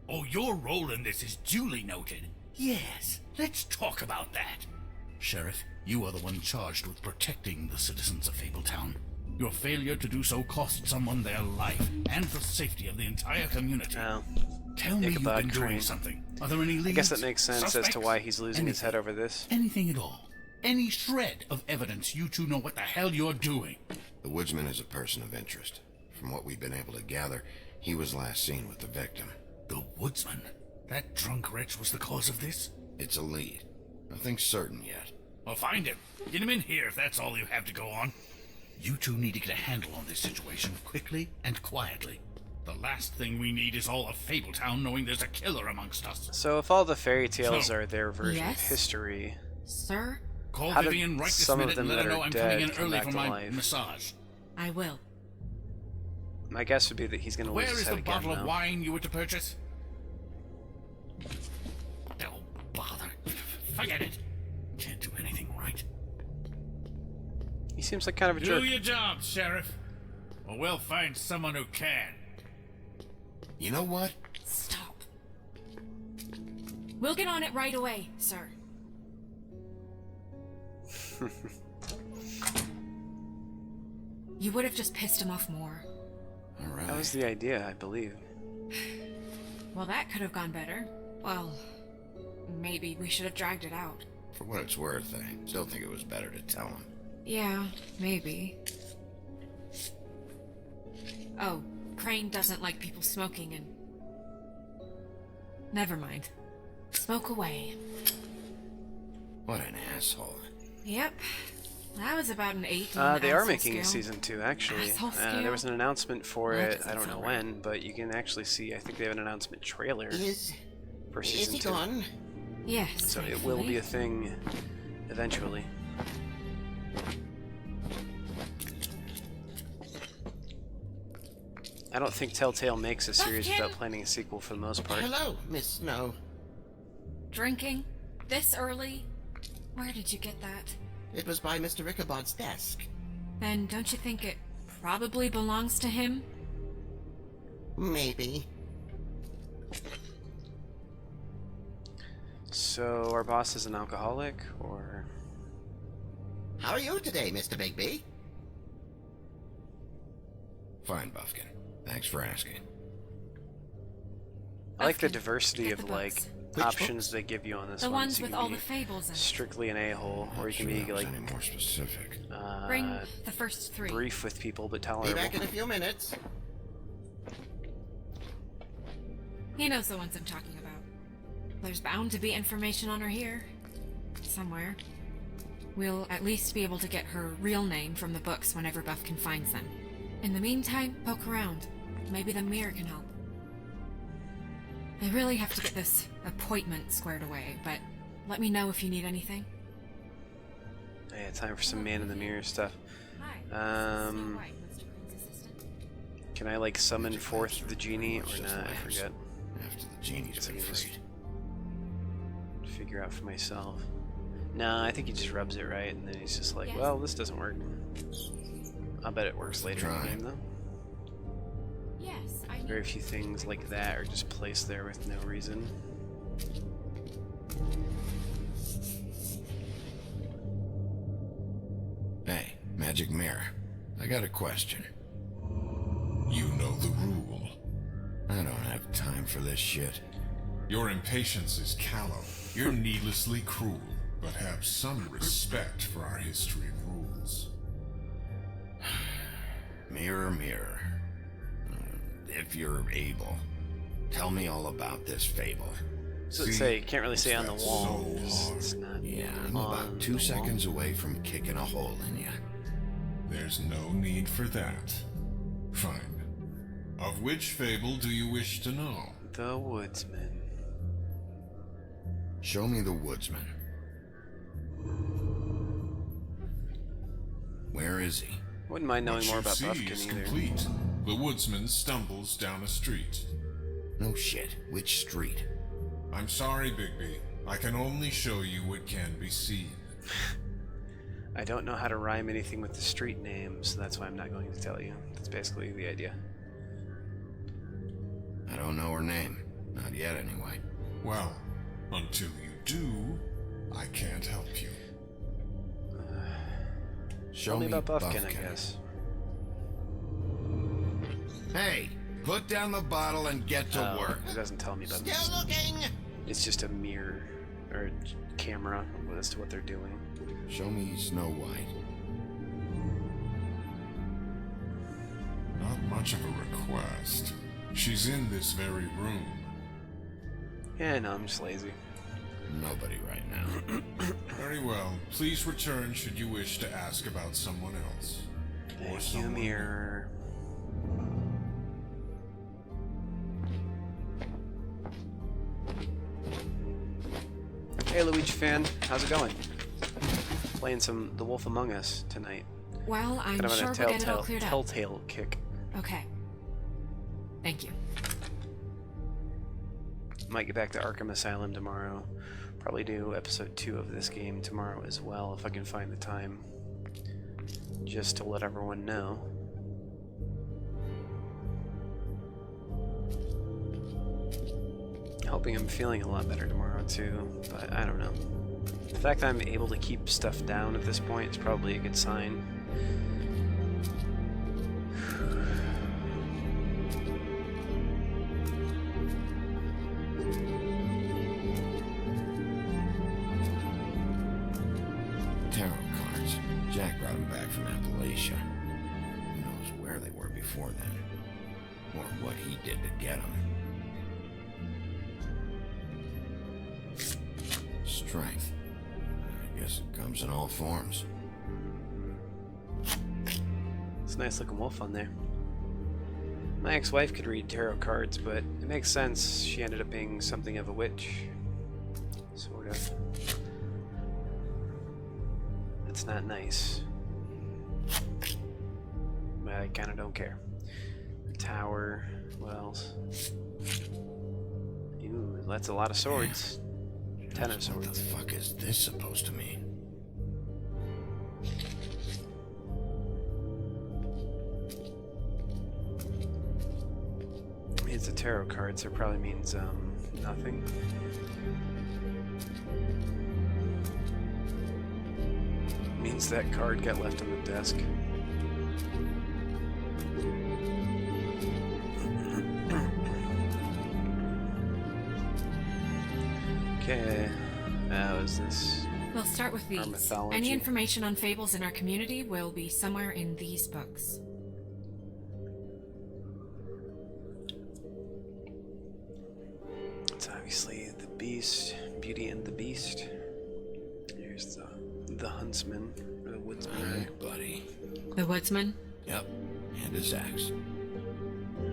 Oh, your role in this is duly noted. Yes, let's talk about that. Sheriff, you are the one charged with protecting the citizens of Fabletown. Your failure to do so cost someone their life and the safety of the entire community. Oh. Tell me you've Ichabod been doing Crane. something. Are there any leads? I guess that makes sense as to suspects? why he's losing his head over this. Anything at all. Any shred of evidence you two know what the hell you're doing. The woodsman is a person of interest. From what we've been able to gather, he was last seen with the victim. The woodsman? That drunk wretch was the cause of this? It's a lead. Nothing's certain yet. Well, find him. Get him in here if that's all you have to go on. You two need to get a handle on this situation quickly and quietly. The last thing we need is all of Fabletown knowing there's a killer amongst us. So if all the fairy tales So- are their version Yes? of history, Sir, Call how did Vivian right this some of minute them and let that her know are I'm coming in dead come early back for to my life? massage. I will. My guess would be that he's going to lose Where his is head the again, bottle of though. wine you were to purchase? Oh, bother. Forget it. Can't do anything right. He seems like kind of a Do jerk. your job, Sheriff. Or we'll find someone who can. You know what? Stop. We'll get on it right away, sir. You would have just pissed him off more. All right. That was the idea, I believe. Well, that could have gone better. Well, maybe we should have dragged it out. For what it's worth, I still think it was better to tell him. Yeah, maybe. Oh, Crane doesn't like people smoking and... Never mind. Smoke away. What an asshole. Yep. That was about an 8 They on the are asshole making a scale. season 2, actually. Asshole There was scale? an announcement for That it. doesn't I don't know sound right. when, but you can actually see. I think they have an announcement trailer for season 2. gone? Yes. So it will be a thing eventually. I don't think Telltale makes a series Buffkin? without planning a sequel for the most part. Hello, Miss Snow. Drinking? This early? Where did you get that? It was by Mr. Ichabod's desk. Then don't you think it probably belongs to him? Maybe. So our boss is an alcoholic, or... How are you today, Mr. Bigby? Fine, Buffkin. Thanks for asking. I like the Buffkin, diversity get of, the like, books. Which options books? they give you on this The one. ones So you with can all be the fables in it. strictly an a-hole, or you can Sure be, that was like, any more specific. Bring the first 3. brief with people, but Be tolerable. back in a few minutes. He knows the ones I'm talking about. There's bound to be information on her here. Somewhere. We'll at least be able to get her real name from the books whenever Buffkin finds them. In the meantime, poke around. Maybe the mirror can help. I really have to get this appointment squared away, but let me know if you need anything. Yeah, time for some man in the mirror stuff. Hi. Um, Can I, like, summon forth the genie, or not? I forget. After the genie's Guess I been can just freed. figure out for myself. Nah, I think he just rubs it right, and then he's just like, Yes. well, this doesn't work. I'll bet it works later in the Try. game, though. Yes, I Very few things like that are just placed there with no reason. Hey, magic mirror. I got a question. You know the rule. I don't have time for this shit. Your impatience is callow. You're needlessly cruel, but have some respect for our history and rules. Mirror, mirror. If you're able, tell me all about this fable. So See, say, can't really say on the that's wall. so 'cause hard. it's not Yeah, I'm on about the 2 wall. seconds away from kicking a hole in you. There's no need for that. Fine. Of which fable do you wish to know? The Woodsman. Show me the woodsman. Where is he? Wouldn't mind knowing What more you about see Buffkin is either. complete. The woodsman stumbles down a street. No shit. Which street? I'm sorry, Bigby. I can only show you what can be seen. I don't know how to rhyme anything with the street name, so that's why I'm not going to tell you. That's basically the idea. I don't know her name. Not yet, anyway. Well, until you do, I can't help you. Show Tell me me about Buffkin, I guess. Hey, put down the bottle and get to work. It doesn't tell me about Still looking. It's just a mirror or a camera as to what they're doing. Show me Snow White. Not much of a request. She's in this very room. Yeah, no, I'm just lazy. Nobody right now. Very well. Please return should you wish to ask about someone else. Or Thank you, someone. mirror. Hey, Luigi fan, how's it going? Playing some The Wolf Among Us tonight. Well, I'm Kind of sure on we'll a get it all cleared up. Telltale kick. Okay. Thank you. Might get back to Arkham Asylum tomorrow. Probably do episode 2 of this game tomorrow as well, if I can find the time. Just to let everyone know. Hoping I'm feeling a lot better tomorrow too, but I don't know. The fact that I'm able to keep stuff down at this point is probably a good sign. Tarot cards. Jack brought them back from Appalachia. Who knows where they were before then? Or what he did to get them. Strength. I guess it comes in all forms. It's a nice looking wolf on there. My ex-wife could read tarot cards, but it makes sense. She ended up being something of a witch. Sort of. That's not nice. But I kinda don't care. The tower. What else? Ooh, that's a lot of swords. 10 of What swords. the fuck is this supposed to mean? It's a tarot card, so it probably means nothing. Means that card got left on the desk. Okay, how is this? We'll start with these. mythology. Any information on fables in our community will be somewhere in these books. It's obviously the Beast, Beauty and the Beast. Here's the Huntsman, or the Woodsman. Alright, buddy. The Woodsman? Yep. And his axe.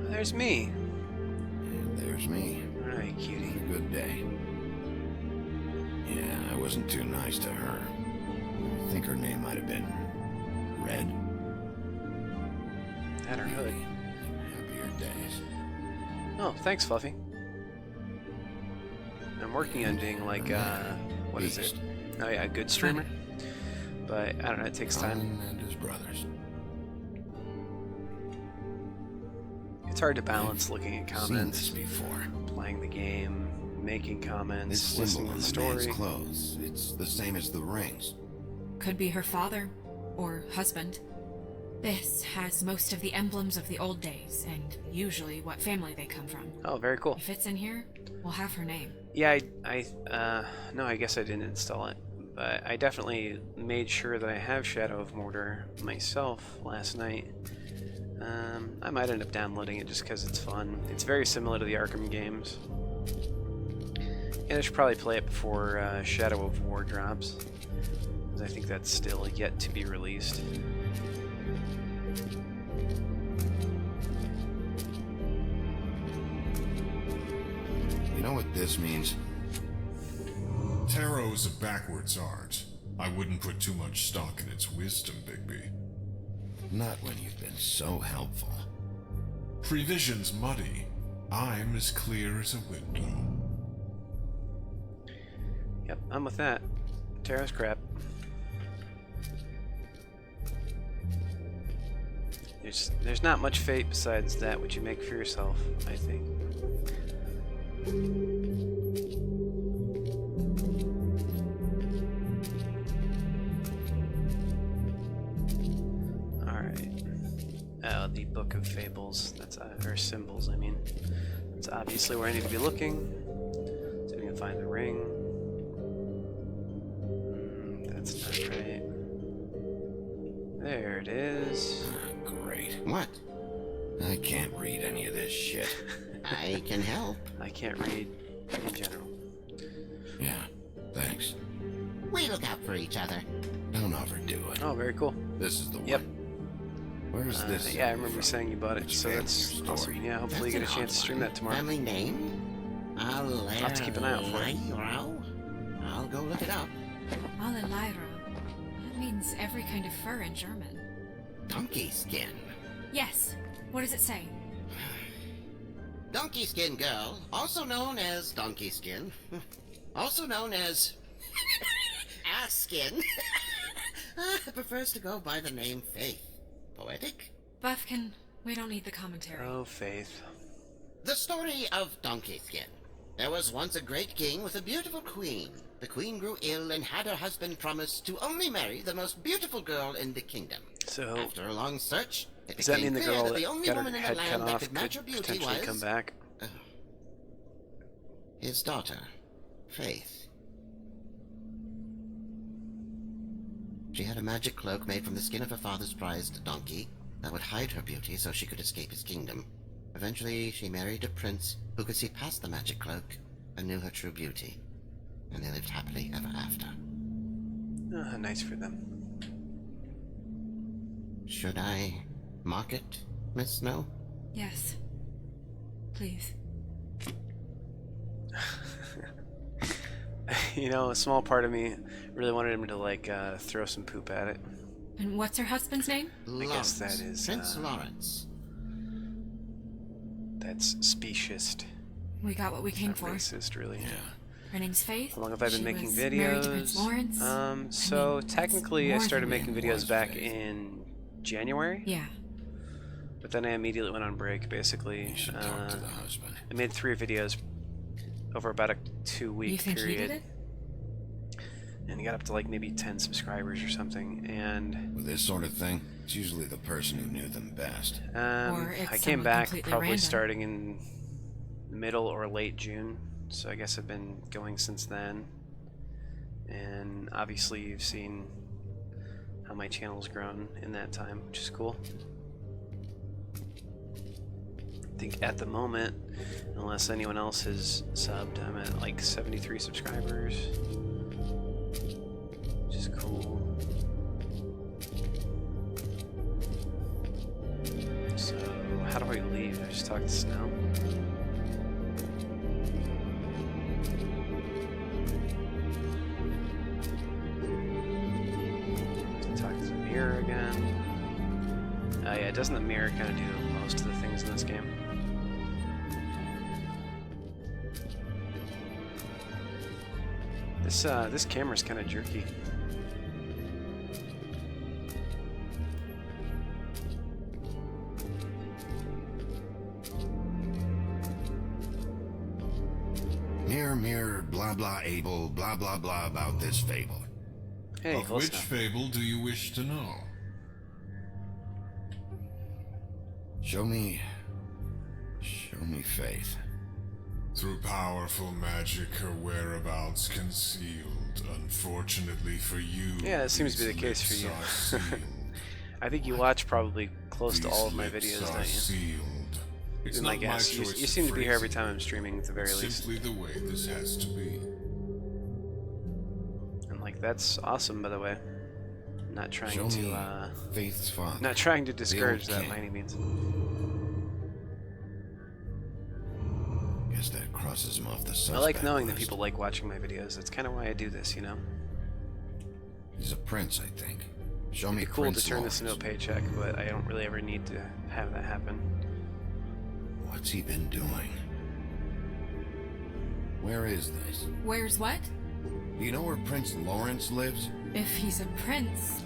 There's me. And there's me. Alright, cutie. A good day. Yeah, I wasn't too nice to her. I think her name might have been Red. Had her hood. Happier days. Oh, thanks, Fluffy. I'm working on being like, what is it? Oh yeah, a good streamer. But, I don't know, it takes time. Colin and his brothers. It's hard to balance looking at Seen comments, this before. playing the game, making comments, This listening symbol to the on the man's story. clothes. It's the same as the rings. Could be her father or husband. This has most of the emblems of the old days, and usually what family they come from. Oh, very cool. If it's in here, we'll have her name. Yeah, no, I guess I didn't install it. But I definitely made sure that I have Shadow of Mordor myself last night. I might end up downloading it just because it's fun. It's very similar to the Arkham games. And I should probably play it before Shadow of War drops. 'Cause I think that's still yet to be released. You know what this means? Tarot is a backwards art. I wouldn't put too much stock in its wisdom, Bigby. Not when you've been so helpful. Prevision's muddy. I'm as clear as a window. Yep, I'm with that. Terra's crap. There's not much fate besides that which you make for yourself, I think. Alright. Oh, the Book of Fables. That's or Symbols, I mean. That's obviously where I need to be looking. So I can find the ring. That's not right. There it is. Great. What? I can't read any of this shit. I can help. I can't read in general. Yeah, thanks. We look out for each other. Don't overdo it. Oh, very cool. This is the Yep. one. Where's this? Yeah, I remember saying you bought it, so that's awesome. Yeah, hopefully you get a chance to stream that tomorrow. Family name? I'll have to keep an eye out for it. I'll go look it up. Alelairo. That means every kind of fur in German. Donkey skin. Yes. What does it say? Donkey skin girl, also known as donkey skin, also known as ass skin, prefers to go by the name Faith. Poetic? Buffkin, we don't need the commentary. Oh, Faith. The story of Donkey Skin. There was once a great king with a beautiful queen. The queen grew ill and had her husband promise to only marry the most beautiful girl in the kingdom. So, after a long search, it does that became mean the clear girl that the that only got her woman in the head cut land that off could match her could beauty potentially was come back? His daughter, Faith. She had a magic cloak made from the skin of her father's prized donkey that would hide her beauty so she could escape his kingdom. Eventually, she married a prince who could see past the magic cloak and knew her true beauty. And they lived happily ever after. Oh, nice for them. Should I mark it, Miss Snow? Yes. Please. You know, a small part of me really wanted him to, like, throw some poop at it. And what's her husband's name? I guess that is, Prince Lawrence. That's speciest. We got what we came for. Racist, really. Yeah. Her name's Faith. How long have I been She making was married to Prince videos? Lawrence. So technically I more started than making that. videos back in January. Yeah. But then I immediately went on break, basically. You should talk to the husband. I made 3 videos over about a 2-week You think period. he did it? And he got up to like maybe 10 subscribers or something. And With this sort of thing, it's usually the person who knew them best. Or it's I came someone back completely probably random. starting in middle or late June. So I guess I've been going since then. And obviously you've seen how my channel's grown in that time, which is cool. I think at the moment, unless anyone else has subbed, I'm at like 73 subscribers, which is cool. So how do I leave? I just talk to Snow. Talk to the mirror again. Oh yeah, doesn't the mirror kind of do most of the things in this game? This camera's kind of jerky. Mirror, mirror, blah blah able, blah blah blah about this fable. Hey, Of close which enough. fable do you wish to know? Show me Faith. Through powerful magic, her whereabouts concealed. Unfortunately for you, Yeah, it seems to be the these case for you. lips are sealed. I think you watch probably close to These all of my lips videos, are don't you? sealed. It's Be not my guess. You choice seem of to be here every phrasing. time I'm streaming, at the very It's least. simply the way this has to be. And like, that's awesome, by the way. I'm not trying Show me to, Faith's father. not trying to discourage old that king. by any means. Guess that crosses him off the suspect I like knowing that list. people like watching my videos. That's kind of why I do this, you know? He's a prince, I think. Show me It'd be cool Prince to turn this into a Lawrence. paycheck, but I don't really ever need to have that happen. What's he been doing? Where is this? Where's what? Do you know where Prince Lawrence lives? If he's a prince,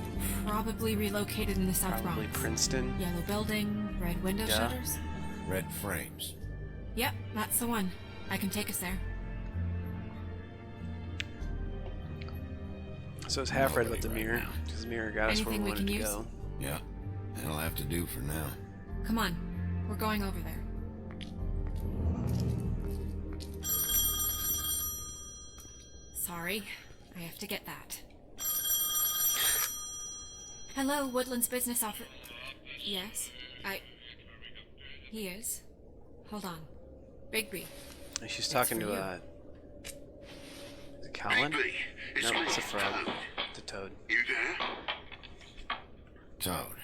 probably relocated in the South Probably Bronx. Princeton. Yellow building, red window Yeah. shutters. Red frames. Yep, that's the one. I can take us there. So it's half red with Nobody the right mirror, now. because the mirror got us where we Anything we wanted can to use? go. Yeah, that'll have to do for now. Come on, we're going over there. Sorry, I have to get that. Hello, Woodland's business office. Yes, He is. Hold on. Bigby. She's talking for to you. Is it Colin? Bigby, it's No, me, it's a frog. Toad. The Toad. You there? Toad,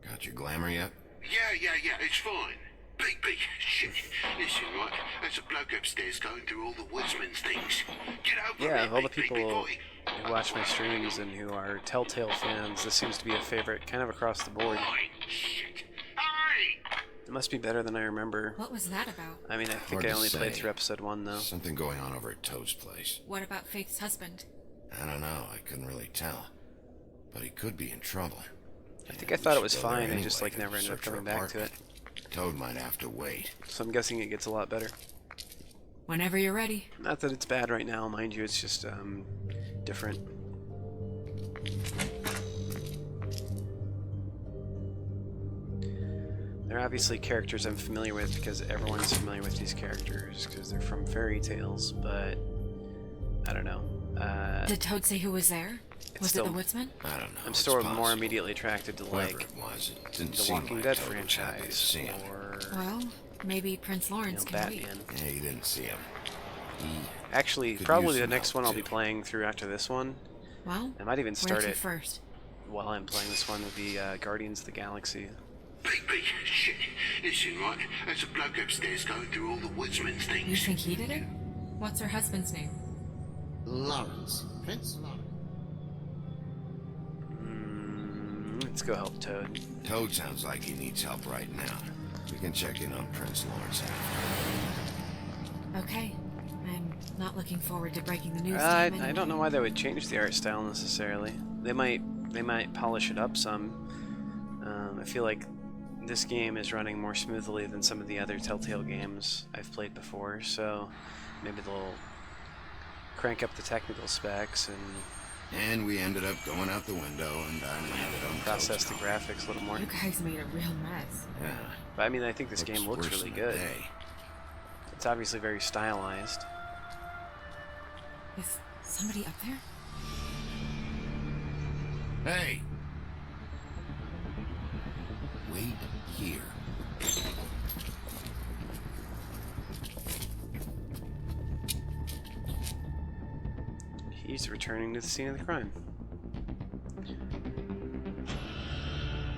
got your glamour yet? Yeah, it's fine. Bigby, shit. Listen, right, there's a bloke upstairs going through all the woodsman's things. Get over Yeah, here, of all the Bigby, people boy. who watch my streams and who are Telltale fans, this seems to be a favorite kind of across the board. Fine, shit. Hey! It must be better than I remember. What was that about? I mean, I think Hard I to only played say. through episode 1, though. Something going on over at Toad's place. What about Faith's husband? I don't know, I couldn't really tell. But he could be in trouble. I think I thought it was fine, I just like never ended up coming back to it. Toad might have to wait. So I'm guessing it gets a lot better. Whenever you're ready. Not that it's bad right now, mind you, it's just different. They're obviously characters I'm familiar with because everyone's familiar with these characters because they're from fairy tales, but I don't know. Did Toad say who was there? Was still- it the woodsman? I don't know. I'm it's still more possible. immediately attracted to Whoever like it was, it didn't the seem Walking like Dead Toad was happy to franchise see him. or Well, maybe Prince Lawrence can wait. Batman. Yeah, you didn't see him. Actually, Could probably use the some next help, one I'll be too. playing through after this one. Well, I might even where start to it first? while I'm playing this one would be Guardians of the Galaxy. Bigby, shit. Listen, right, there's a bloke upstairs going through all the woodsman's You things. think he did it? What's her husband's name? Lawrence. Prince Lawrence. Let's go help Toad. Toad sounds like he needs help right now. We can check in on Prince Lawrence after. Okay. I'm not looking forward to breaking the news to I him anyway. don't know why they would change the art style necessarily. They might polish it up some. I feel like this game is running more smoothly than some of the other Telltale games I've played before, so maybe they'll crank up the technical specs and And we ended up going out the window and I landed on process Toad's the home. graphics a little more. You guys made a real mess. Yeah. But I mean, I think this game looks worse really than a good. day. It's obviously very stylized. Is somebody up there? Hey! Wait here. He's returning to the scene of the crime.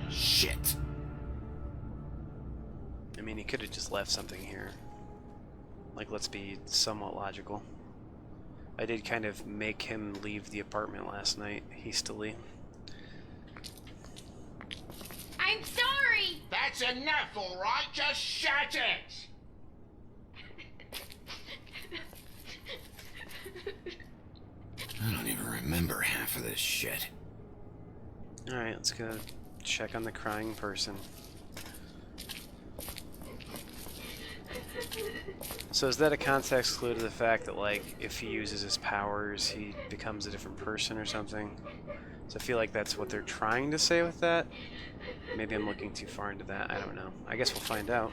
Shit! I mean, he could have just left something here. Like, let's be somewhat logical. I did kind of make him leave the apartment last night, hastily. I'm sorry! That's enough, all right? Just shut it! I don't even remember half of this shit. Alright, let's go check on the crying person. So is that a context clue to the fact that, like, if he uses his powers, he becomes a different person or something? So I feel like that's what they're trying to say with that. Maybe I'm looking too far into that. I don't know. I guess we'll find out.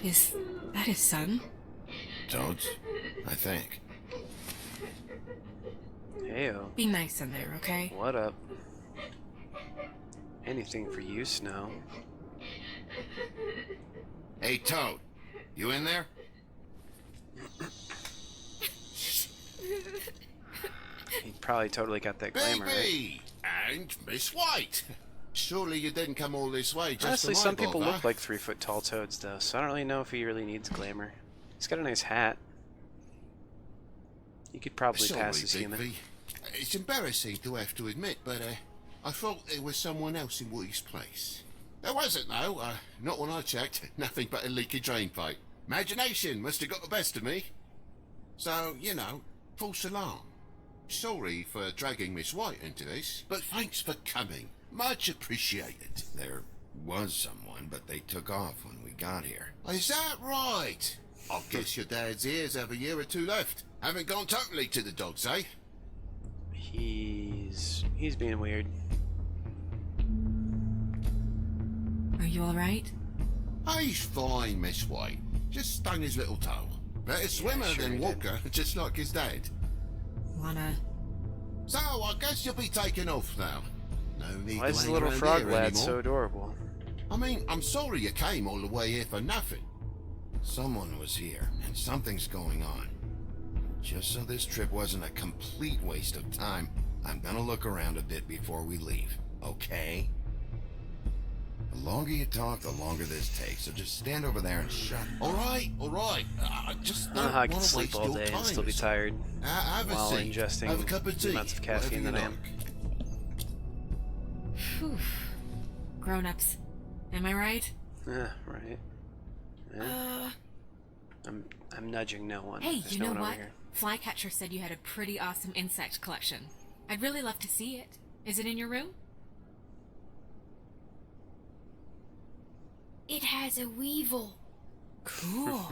Is that his son? Toads? I think. Heyo. Be nice in there, okay? What up? Anything for you, Snow. Hey, Toad. You in there? He probably totally got that glamour, right? Baby! And Miss White! Surely you didn't come all this way just Honestly, for my some people bother. look like 3-foot tall toads, though, so I don't really know if he really needs glamour. He's got a nice hat. You could probably Sorry, pass as Big human. V. It's embarrassing to have to admit, but I thought there was someone else in Woody's place. There wasn't, though. Not when I checked. Nothing but a leaky drain pipe. Imagination must have got the best of me. So, you know, false alarm. Sorry for dragging Miss White into this, but thanks for coming. Much appreciated. There was someone, but they took off when we got here. Is that right? I guess your dad's ears have a year or two left. Haven't gone totally to the dogs, eh? He's being weird. Are you alright? He's fine, Miss White. Just stung his little toe. Better swimmer sure than he walker, just like his dad. Wanna... So, I guess you'll be taking off now. No need Why to is the hang little around frog here lad anymore. so adorable? I mean, I'm sorry you came all the way here for nothing. Someone was here, and something's going on. Just so this trip wasn't a complete waste of time, I'm gonna look around a bit before we leave, okay? The longer you talk, the longer this takes, so just stand over there and shut up. All right. I just I don't know don't how I can want to sleep waste all your day time. and still be tired Have a while seat. ingesting Have a cup of the tea. amounts of caffeine that I whatever am. you Phew. Grown-ups. Am I right? Right. I'm nudging no one. Hey, There's you no know one over what? here. Flycatcher said you had a pretty awesome insect collection. I'd really love to see it. Is it in your room? It has a weevil. Cool.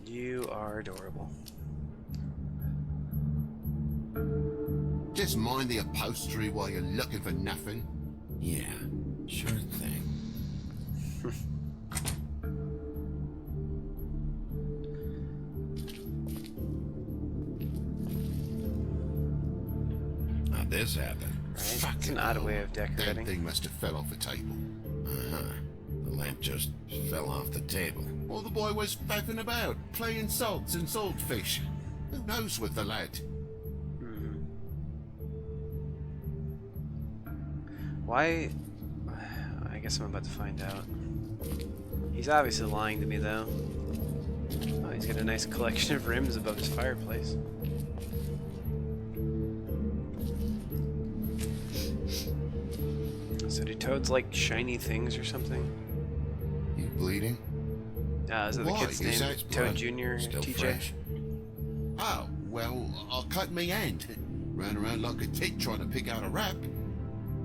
You are adorable. like. Just mind the upholstery while you're looking for nothing. Yeah, sure thing. Now this happened. Right? It's an odd way of That decorating. thing must have fell off the table. Uh-huh. The lamp just fell off the table. Or the boy was faffing about, playing salts and saltfish. Who knows with the lad? Why? I guess I'm about to find out. He's obviously lying to me, though. Oh, he's got a nice collection of rims above his fireplace. So do toads like shiny things or something? You bleeding? Is that the Why? kid's Is name? that Toad blood? Jr.? Still TJ? fresh? Oh, well, I cut me hand. Ran around like a tit trying to pick out a wrap.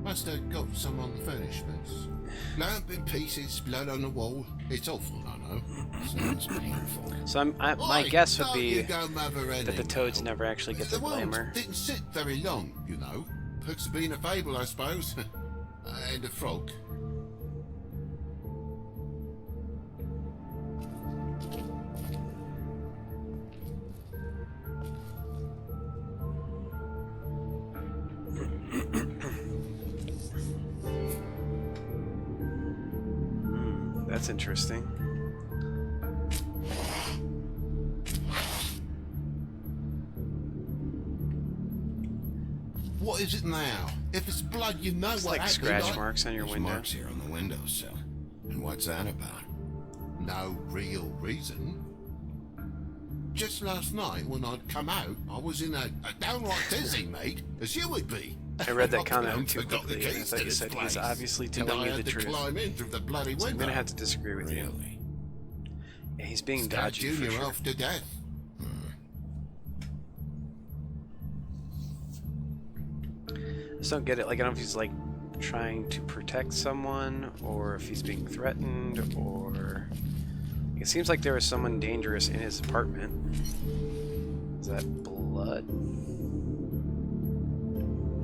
Must have got some on the furnishments. Lamp in pieces, blood on the wall. It's awful, I know. Sounds painful. So my Oi, guess would don't be you go mother that the anyhow. toads never actually get the wound glamour. didn't sit very long, you know. Perks of being a fable, I suppose. And a frog. That's interesting. What is it now? If it's blood, you know It's what like happened. scratch marks on your There's window. marks here on the windowsill. And what's that about? No real reason. Just last night, when I'd come out, I was in a downright dizzy, mate, as you would be. I read that I've comment too forgot the quickly. I keys thought to you this said he's place. obviously And telling I you had the to truth. climb in through the bloody So I'm window. gonna have to disagree with you. Really? Yeah, he's being Stabbed dodgy for Junior sure. off to death. I just don't get it. Like, I don't know if he's like trying to protect someone, or if he's being threatened, or it seems like there was someone dangerous in his apartment. Is that blood?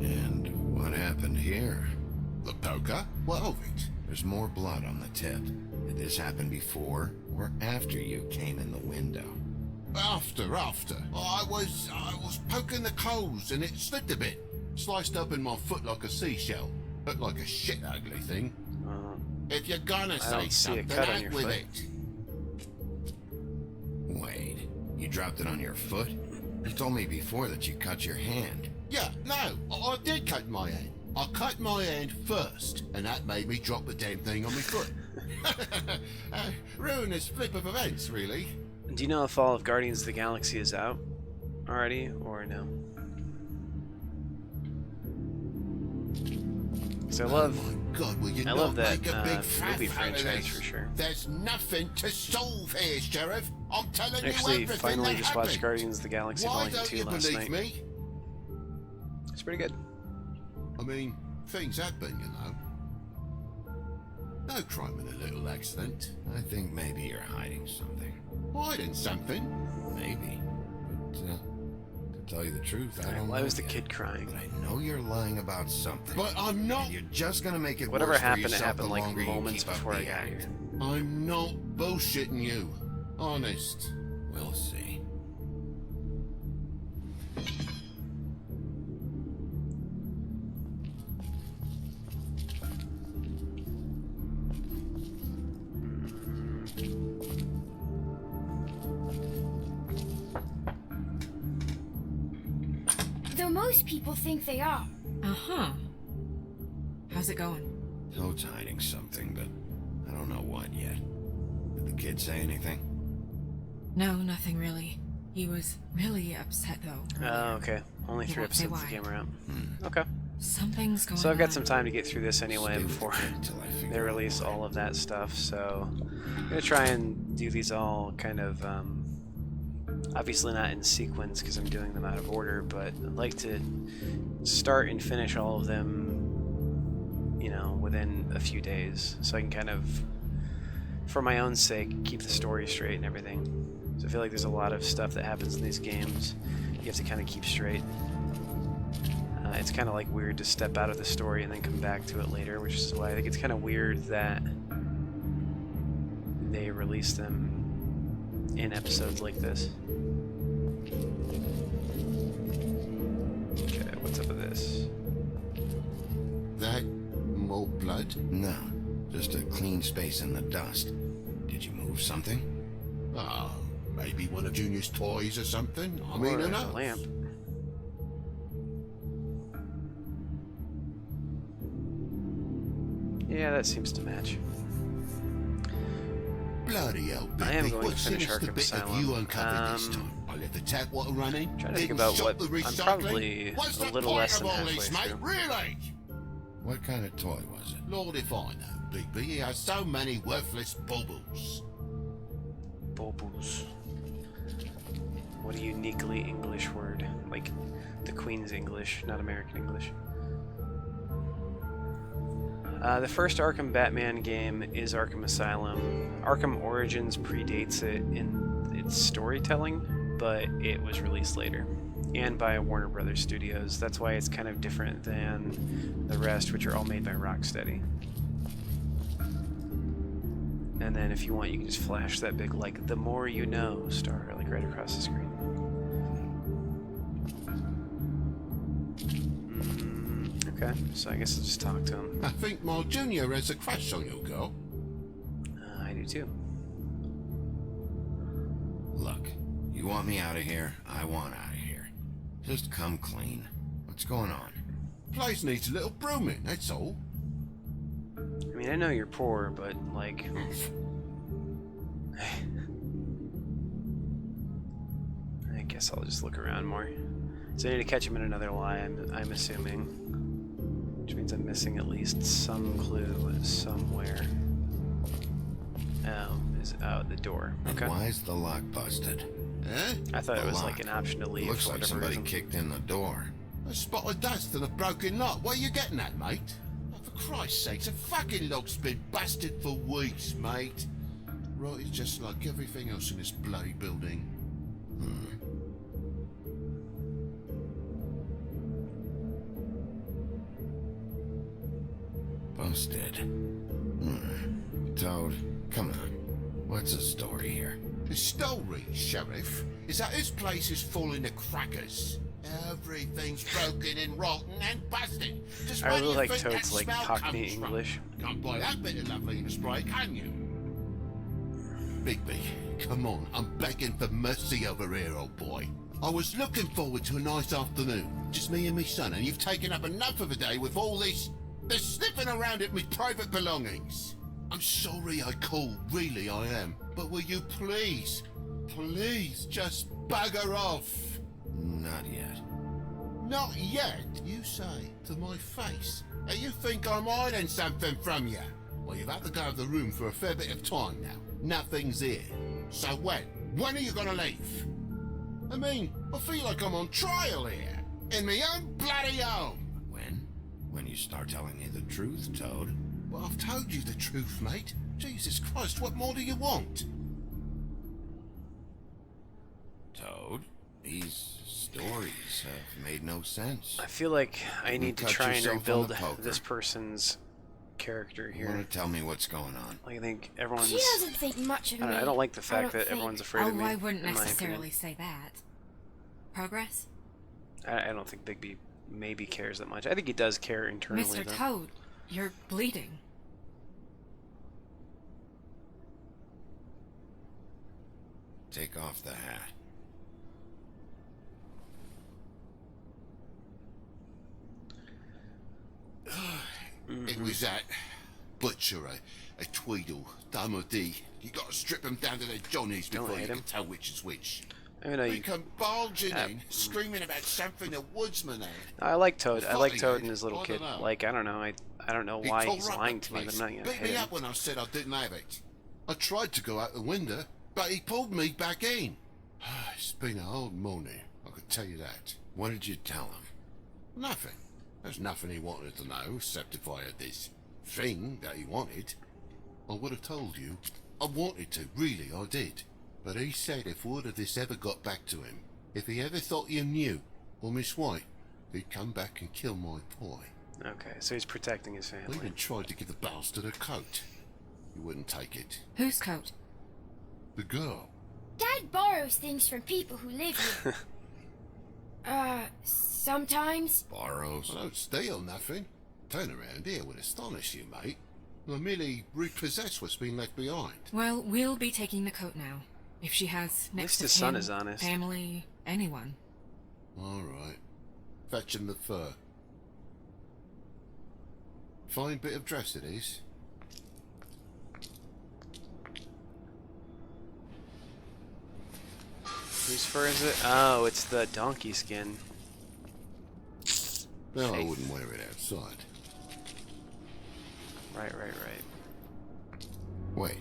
And what happened here? The poker? What of it? There's more blood on the tip. Did this happen before or after you came in the window? After. I was poking the coals and it slipped a bit. Sliced up in my foot like a seashell. Looked like a shit ugly thing. If you're gonna say don't see a something, cut on out your with foot. it. Wait, you dropped it on your foot? You told me before that you cut your hand. Yeah, no, I did cut my hand. I cut my hand first, and that made me drop the damn thing on my foot. Ruinous flip of events, really. Do you know if all of Guardians of the Galaxy is out already, or no? So I love, God, will you I not love that make a big movie faff out of franchise this? for sure. There's nothing to solve here, Sheriff. I'm telling you Actually, everything finally that just watched happened. Guardians of the Galaxy Why Volume don't 2 you last believe night. me? It's pretty good. I mean, things happen, you know. No crime in a little accident. I think maybe you're hiding something. Hiding something? Maybe. But, to tell you the truth, I don't know. Why was the yet. kid crying? But I know you're lying about something. But I'm not. And you're just gonna make it Whatever worse for happened, it yourself happened the like longer you moments keep up before I the got act. here. I'm not bullshitting you. Honest. We'll see. Though most people think they are. Uh-huh. How's it going? Toad's hiding something, but I don't know what yet. Did the kid say anything? No, nothing really. He was really upset, though. Oh, okay. Only He 3 won't say episodes why. came around. Okay. Something's going on. So I've got some time to get through this anyway Stay with before the kid until I figure they out release why. all of that stuff. So I'm gonna try and do these all kind of obviously not in sequence because I'm doing them out of order, but I'd like to start and finish all of them, you know, within a few days, so I can kind of, for my own sake, keep the story straight and everything. So I feel like there's a lot of stuff that happens in these games you have to kind of keep straight. It's kind of like weird to step out of the story and then come back to it later, which is why I think it's kind of weird that they release them in episodes like this. Okay, what's up with this? That more blood? No, just a clean space in the dust. Did you move something? Oh, maybe one of Junior's toys or something? I mean, Or a enough. lamp. Yeah, that seems to match. Bloody hell, I am Bigby. going to What finish sinister Arkham bit Asylum. have you uncovered this time? I left the tap water running. Trying to think didn't about shop what the I'm recycling. probably What's a the little point less of than all halfway this, through. mate? Really? What kind of toy was it? Lord, if I know, Bigby, he has so many worthless baubles. Bulbous. What a uniquely English word. Like the Queen's English, not American English. The first Arkham Batman game is Arkham Asylum. Arkham Origins predates it in its storytelling, but it was released later. And by Warner Brothers Studios. That's why it's kind of different than the rest, which are all made by Rocksteady. And then if you want, you can just flash that big, like, the more you know star, like, right across the screen. Okay, so I guess I'll just talk to him. I think my Junior has a crush on your girl. I do too. Look, you want me out of here? I want out of here. Just come clean. What's going on? Place needs a little brooming, that's all. I mean, I know you're poor, but, like... I guess I'll just look around more. So I need to catch him in another lie, I'm assuming. Which means I'm missing at least some clue somewhere. Oh, the door. Okay. Why is the lock busted? Eh? I thought it The was lock. like an option to leave Looks for like whatever somebody reason. kicked in the door. A spot of dust and a broken lock. What are you getting at, mate? Oh, for Christ's sake, the fucking lock's been busted for weeks, mate. Right, it's just like everything else in this bloody building. Busted. Toad, come on. What's the story here? The story, Sheriff, is that this place is falling to crackers. Everything's broken and rotten and busted. Just I where really do you like think that Toad's, like, smell Cockney comes from? English. Can't buy that bit of lovely in a spray, can you? Bigby, come on, I'm begging for mercy over here, old boy. I was looking forward to a nice afternoon, just me and me son, and you've taken up enough of a day with all this sniffing around at me private belongings. I'm sorry I called, really I am. But will you please, please just bugger off? Not yet. Not yet, you say, to my face. And you think I'm hiding something from you? Well, you've had to go out of the room for a fair bit of time now. Nothing's here. So when? When are you gonna leave? I mean, I feel like I'm on trial here. In my own bloody home. When? When you start telling me the truth, Toad. Well, I've told you the truth, mate. Jesus Christ, what more do you want? Toad, these stories have made no sense. I feel like I need to try and yourself on rebuild the poker. this person's character You here. want to tell me what's going on? Like, I think everyone's... She doesn't think much of me. I don't like the fact don't that think. everyone's afraid of me. Oh, I wouldn't in my necessarily opinion. say that. Progress? I don't think Bigby maybe cares that much. I think he does care internally, Mr. though. Toad, you're bleeding. Take off the hat. It was that butcher, a Tweedle, Dumody. You gotta strip them down to their johnnies Don't before hate you him. can tell which is which. I mean, They come bulging in, screaming about something the woodsman had. I like Toad. I like Thought he Toad had. and his little I kid. don't know. Like, I don't know. I don't know He why tore he's up lying the to me, but place. I'm not gonna Beat hit me him. up when I said I didn't have it. I tried to go out the window, but he pulled me back in. It's been a hard morning, I could tell you that. What did you tell him? Nothing. There's nothing he wanted to know, except if I had this thing that he wanted. I would have told you. I wanted to, really, I did. But he said if word of this ever got back to him, if he ever thought you knew, or Miss White, he'd come back and kill my boy. Okay, so he's protecting his I family. even tried to give the bastard a coat. He wouldn't take it. Whose coat? The girl. Dad borrows things from people who live here. Sometimes. Borrows? I don't steal nothing. Turn around here would astonish you, mate. I merely repossess what's been left behind. Well, we'll be taking the coat now. If she has next to his him, son is honest. family, anyone. All right. Fetch him the fur. Fine bit of dress it is. Whose fur is it? Oh, it's the donkey skin. No, I wouldn't wear it outside. Right. Wait.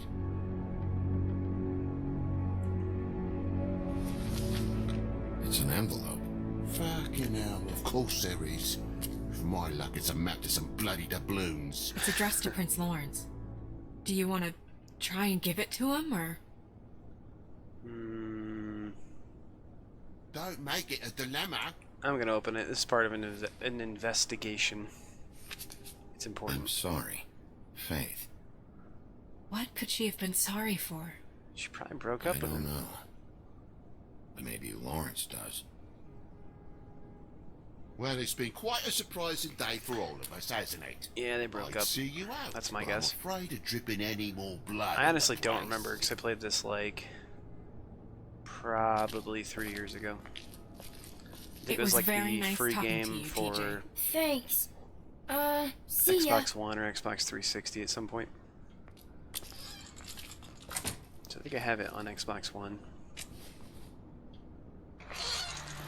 It's an envelope. Fucking hell, of course there is. For my luck, it's a map to some bloody doubloons. It's addressed to Prince Lawrence. Do you want to try and give it to him, or...? Don't make it a dilemma. I'm gonna open it. This is part of an investigation. It's important. I'm sorry. Faith. What could she have been sorry for? She probably broke up I with don't him. know. But maybe Lawrence does. Well, it's been quite a surprising day for all of us, hasn't it? Yeah, they broke I'd up. see you out. That's my but guess. I'm afraid of dripping any more blood. I honestly in the don't place. remember because I played this like probably 3 years ago. I think It was like very the nice free talking game to you, for TJ. Thanks. See ya. Xbox One or Xbox 360 at some point. So I think I have it on Xbox One.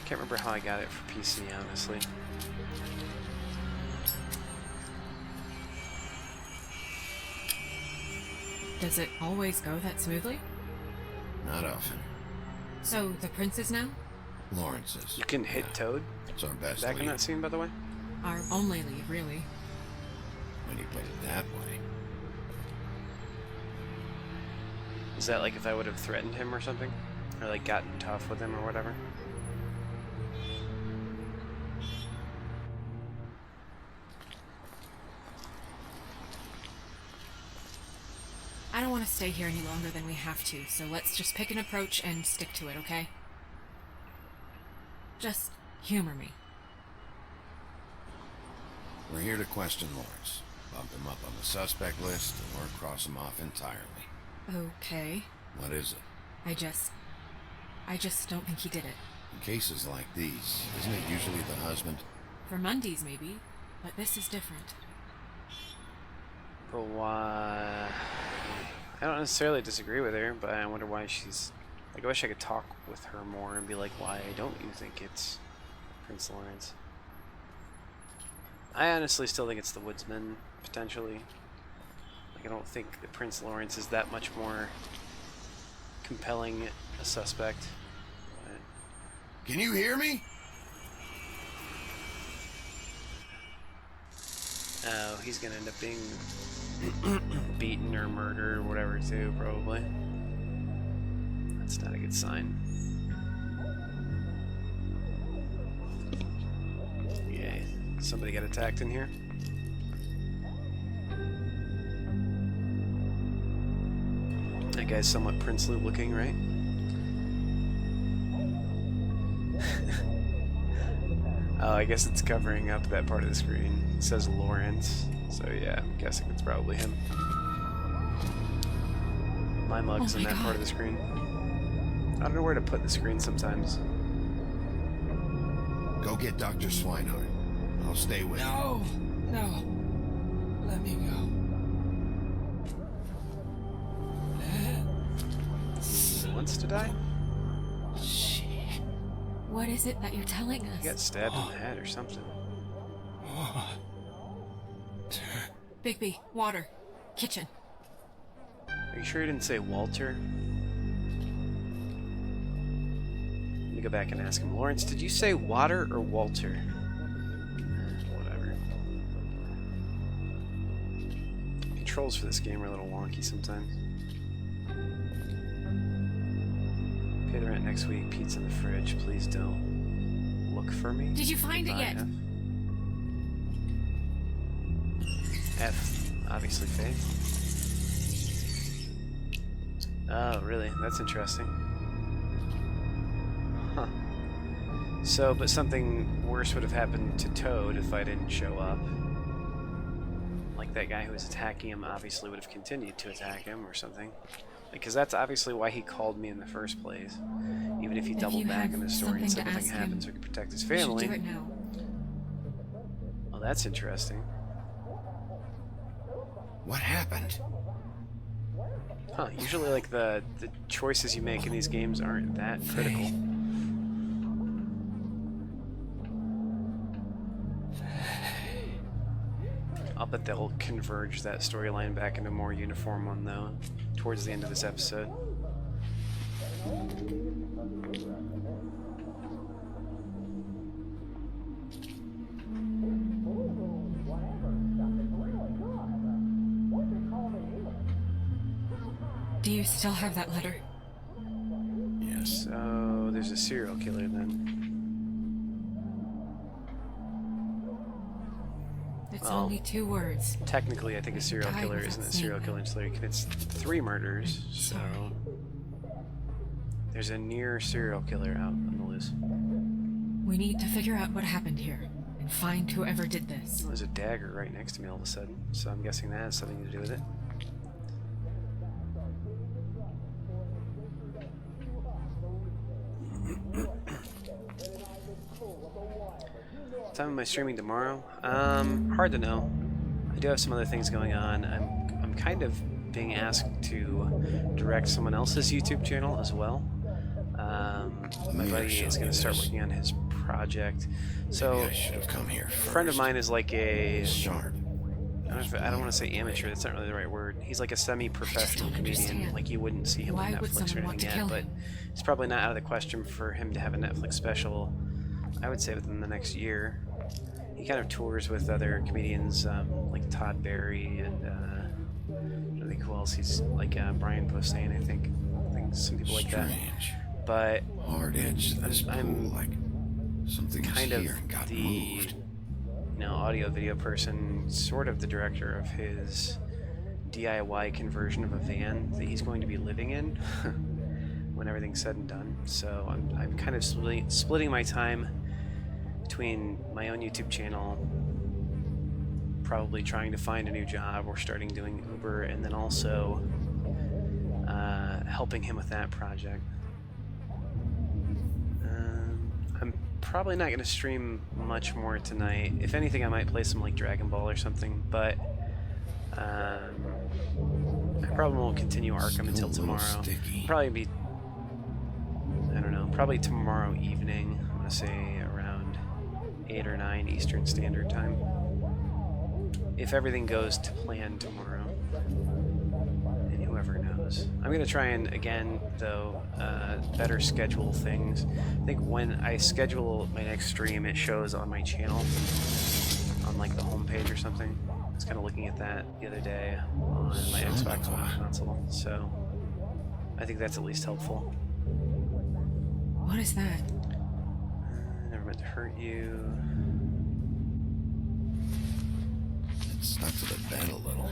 Can't remember how I got it for PC, honestly. Does it always go that smoothly? Not often. So, the princes now? Lawrence's. You can hit Toad It's our best back in lead. that scene, by the way. Our only lead, really. When you put it that way. Is that like if I would have threatened him or something? Or like gotten tough with him or whatever? I don't want to stay here any longer than we have to, so let's just pick an approach and stick to it, okay? Just humor me. We're here to question Lawrence. Bump him up on the suspect list or cross him off entirely. Okay. What is it? I just don't think he did it. In cases like these, isn't it usually the husband? For Mondays, maybe, but this is different. But why? I don't necessarily disagree with her, but I wonder why she's... Like, I wish I could talk with her more and be like, why don't you think it's Prince Lawrence? I honestly still think it's the Woodsman, potentially. Like, I don't think that Prince Lawrence is that much more compelling a suspect. But... Can you hear me? Oh, he's gonna end up being beaten or murdered or whatever too, probably. That's not a good sign. Yay. Somebody got attacked in here? That guy's somewhat princely looking, right? Oh, I guess it's covering up that part of the screen. It says Lawrence, so yeah, I'm guessing it's probably him. My mug's in that part of the screen. I don't know where to put the screen sometimes. Go get Dr. Swinehart. I'll stay with you. No. Let me go. He wants to die? What is it that you're telling us? He got stabbed in the head or something. Bigby, water. Kitchen. Are you sure he didn't say Walter? Let me go back and ask him. Lawrence, did you say Water or Walter? Whatever. Controls for this game are a little wonky sometimes. Pay the rent next week. Pizza in the fridge. Please don't look for me. Did you find it yet? F. Obviously Faith. Oh, really? That's interesting. Huh. So, but something worse would have happened to Toad if I didn't show up. Like that guy who was attacking him obviously would have continued to attack him or something. Because that's obviously why he called me in the first place. Even if he doubled back in the story and said nothing happened so he could protect his family. Do it now. Oh, that's interesting. What happened? Huh, usually like the choices you make in these games aren't that critical. I'll bet they'll converge that storyline back into a more uniform one though, towards the end of this episode. Do you still have that letter? Yes. So there's a serial killer then. It's only 2 words. Technically, I think a serial killer isn't a serial killer until he commits 3 murders. So there's a near serial killer out on the loose. We need to figure out what happened here and find whoever did this. There's a dagger right next to me all of a sudden, so I'm guessing that has something to do with it. What time am I streaming tomorrow? Hard to know. I do have some other things going on. I'm kind of being asked to direct someone else's YouTube channel as well. My buddy is going to start working on his project. So, I should have come here first. A friend of mine is like a... Sharp. I don't want to say amateur, that's not really the right word. He's like a semi-professional comedian. Like, you wouldn't see him on Netflix or anything yet, but it's probably not out of the question for him to have a Netflix special, I would say, within the next year. He kind of tours with other comedians, like Todd Barry and, I don't think who else. He's like Brian Posehn, I think some people like that. But hard edge to this pool, like something kind of here and got the moved. audio video person, sort of the director of his DIY conversion of a van that he's going to be living in when everything's said and done. So I'm kind of splitting my time between my own YouTube channel, probably trying to find a new job or starting doing Uber, and then also helping him with that project. I'm probably not going to stream much more tonight. If anything, I might play some like Dragon Ball or something, but I probably won't continue Arkham until tomorrow. Probably be, I don't know, probably tomorrow evening. I'm gonna say around 8 or 9 Eastern Standard Time. If everything goes to plan tomorrow. And whoever knows. I'm gonna try and, again, though, better schedule things. I think when I schedule my next stream, it shows on my channel, on like the homepage or something. I was kind of looking at that the other day on my Xbox One console, so I think that's at least helpful. What is that? Never meant to hurt you. It stuck to the bed a little.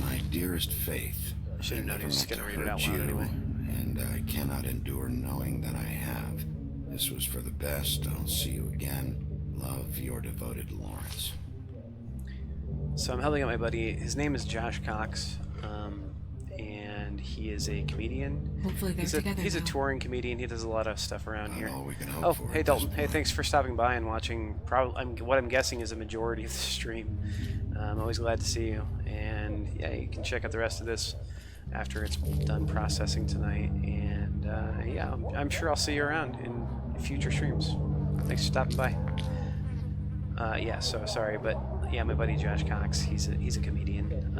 My dearest Faith, I never meant to hurt you, and I cannot endure knowing that I have. This was for the best. I'll see you again. Love, your devoted Lawrence. So I'm helping out my buddy. His name is Josh Cox, and he is a comedian. Hopefully they're together. He's a now. touring comedian. He does a lot of stuff around here. We can hope Oh, for hey at Dalton. this Hey, point. thanks for stopping by and watching. What I'm guessing is a majority of the stream. I'm always glad to see you. And yeah, you can check out the rest of this after it's done processing tonight. And yeah, I'm sure I'll see you around in future streams. Thanks for stopping by. Yeah, so sorry, but yeah, my buddy Josh Cox, he's a comedian.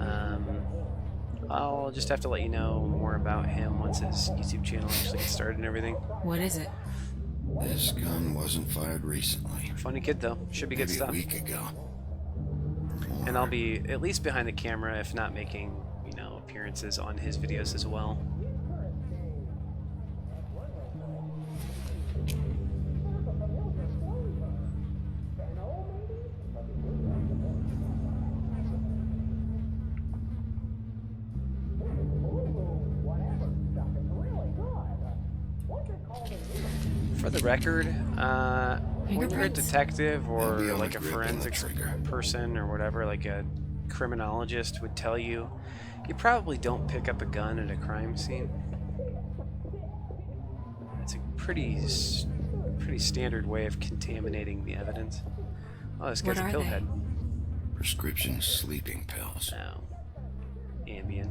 I'll just have to let you know more about him once his YouTube channel actually gets started and everything. What is it? This gun wasn't fired recently. Funny kid though, should be good Maybe stuff. a week ago. And I'll be at least behind the camera, if not making, you know, appearances on his videos as well. For the record, when you're a detective or like a forensics person or whatever, like a criminologist would tell you, you probably don't pick up a gun at a crime scene. It's a pretty standard way of contaminating the evidence. Oh, this guy's a pillhead. Prescription sleeping pills. No. Ambien.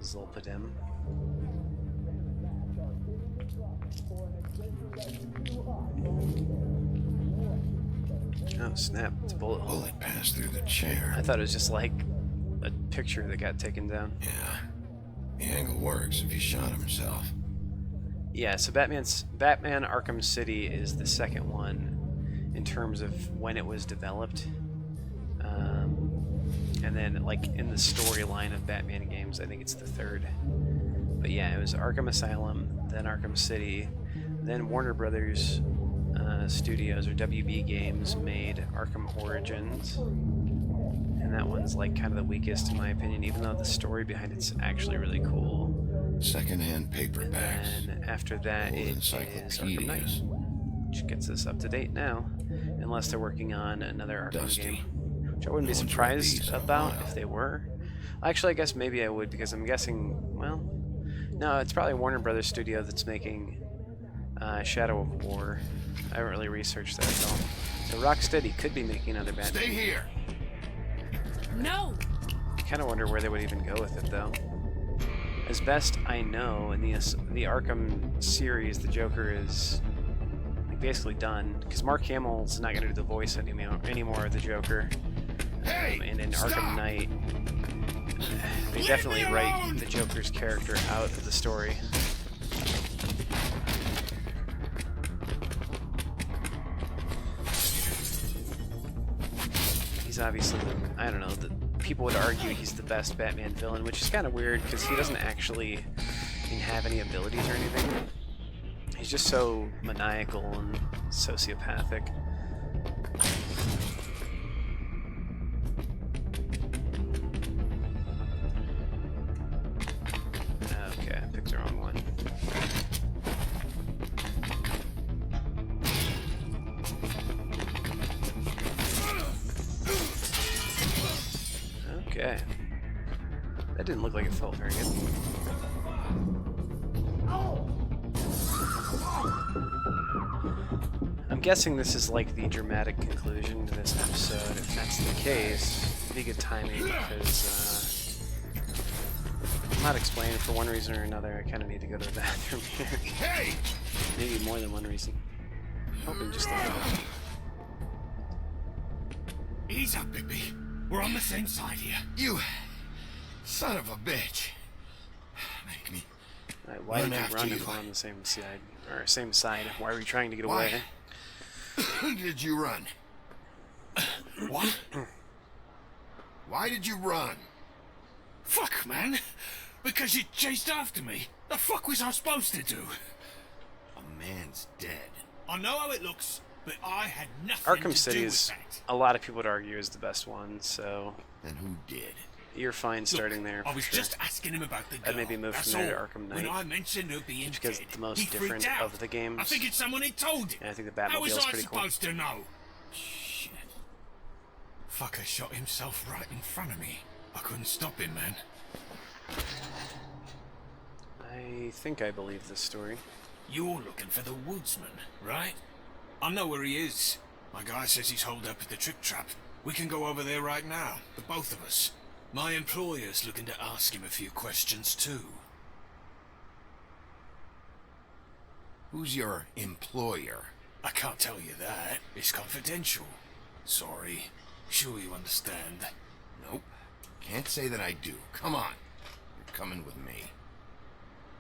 Zolpidem. Oh snap, it's a bullet hole. Bullet passed through the chair. I thought it was just like a picture that got taken down. Yeah. The angle works if he shot himself. Yeah, so Batman Arkham City is the second one in terms of when it was developed. And then, like, in the storyline of Batman games, I think it's the third. But yeah, it was Arkham Asylum, then Arkham City, then Warner Brothers Studios, or WB Games, made Arkham Origins. And that one's, like, kind of the weakest, in my opinion, even though the story behind it's actually really cool. Secondhand paperbacks. And after that, it is Arkham Knight, which gets us up to date now, unless they're working on another Arkham game. Which I wouldn't be surprised about if they were. Actually, I guess maybe I would, because I'm guessing, well, no, it's probably Warner Brothers Studio that's making Shadow of War. I haven't really researched that at all. So Rocksteady could be making another Batman. Stay here! No! I kind of wonder where they would even go with it, though. As best I know, in the Arkham series, the Joker is basically done, because Mark Hamill's not going to do the voice anymore of the Joker. And in Arkham Knight, they definitely write the Joker's character out of the story. He's obviously, I don't know, people would argue he's the best Batman villain, which is kind of weird because he doesn't actually have any abilities or anything. He's just so maniacal and sociopathic. Okay, I picked the wrong one. Okay. That didn't look like it felt very good. I'm guessing this is like the dramatic conclusion to this episode. If that's the case, it'd be good timing because I'm not explaining for one reason or another. I kind of need to go to the bathroom here. Hey! Maybe more than one reason. Hoping just a little bit. Ease up, Bigby. We're on the same side here. You son of a bitch. Make me Alright, why run did you after run you. if we're on the same side? Or same side? Why were you trying to get away? Why did you run? What? Why did you run? Fuck, man. Because you chased after me. The fuck was I supposed to do? A man's dead. I know how it looks, but I had nothing Arkham to City do is, with that. a lot of people would argue, is the best one, so And who did? you're fine starting there. I For was sure. just asking him about the girl. I'd maybe move That's from there all. to Arkham When Knight, I mentioned her being just because dead, it's the most he different freaked out. of the games. I think it's someone he told him. And I think the How was Batmobile's I pretty cool. supposed to know? Shit. Fucker shot himself right in front of me. I couldn't stop him, man. I think I believe this story. You're looking for the woodsman, right? I know where he is. My guy says he's holed up at the trick trap. We can go over there right now, the both of us. My employer's looking to ask him a few questions too. Who's your employer? I can't tell you that. It's confidential. Sorry. Sure you understand. Nope. Can't say that I do. Come on. You're coming with me.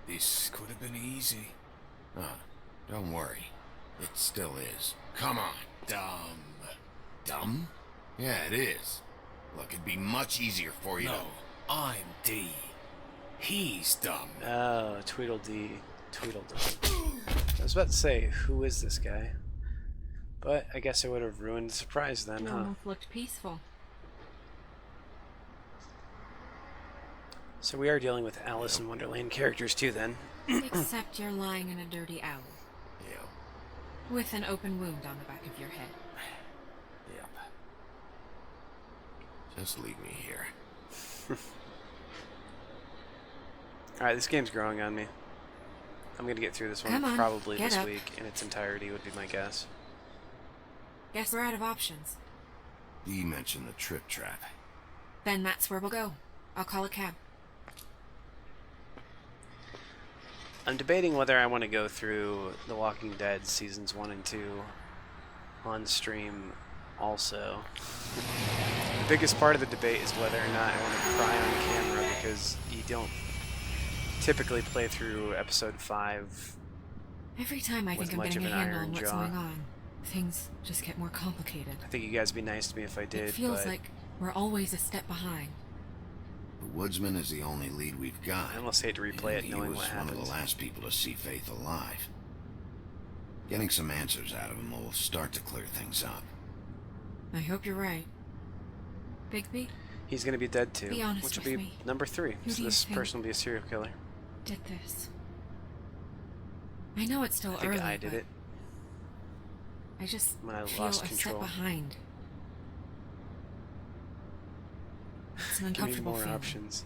This could have been easy. Don't worry. It still is. Come on. Dumb. Dumb? Yeah, it is. Look, it'd be much easier for you No, I'm D. He's dumb. Oh, Tweedledee. Tweedledee. I was about to say, who is this guy? But I guess I would have ruined the surprise then, You huh? almost looked peaceful. So we are dealing with Alice in Wonderland characters too then. Except you're lying in a dirty owl. Yep. With an open wound on the back of your head. Yep. Just leave me here. Alright, this game's growing on me. I'm gonna get through this one Come on, probably get this up. week in its entirety would be my guess. Guess we're out of options. Dee mentioned the trip trap. Then that's where we'll go. I'll call a cab. I'm debating whether I want to go through The Walking Dead seasons 1 and 2 on stream also. The biggest part of the debate is whether or not I want to cry on camera because you don't typically play through episode 5. Every time I With think I'm much getting a of an handle iron on what's jaw. going on, things just get more complicated. I think you guys would be nice to me if I did, It feels but like we're always a step behind. The woodsman is the only lead we've got. I almost hate to replay it And knowing he what was one of happened. the last people to see Faith alive. Getting some answers out of him will start to clear things up. I hope you're right. Bigby He's going to be dead too, Be honest which will with be me. number 3. Who So do you this think- person will be a serial killer. did this. I know it's still I think early, I did but it I just when I feel lost a control. step behind. It's an Give me uncomfortable more feeling. options.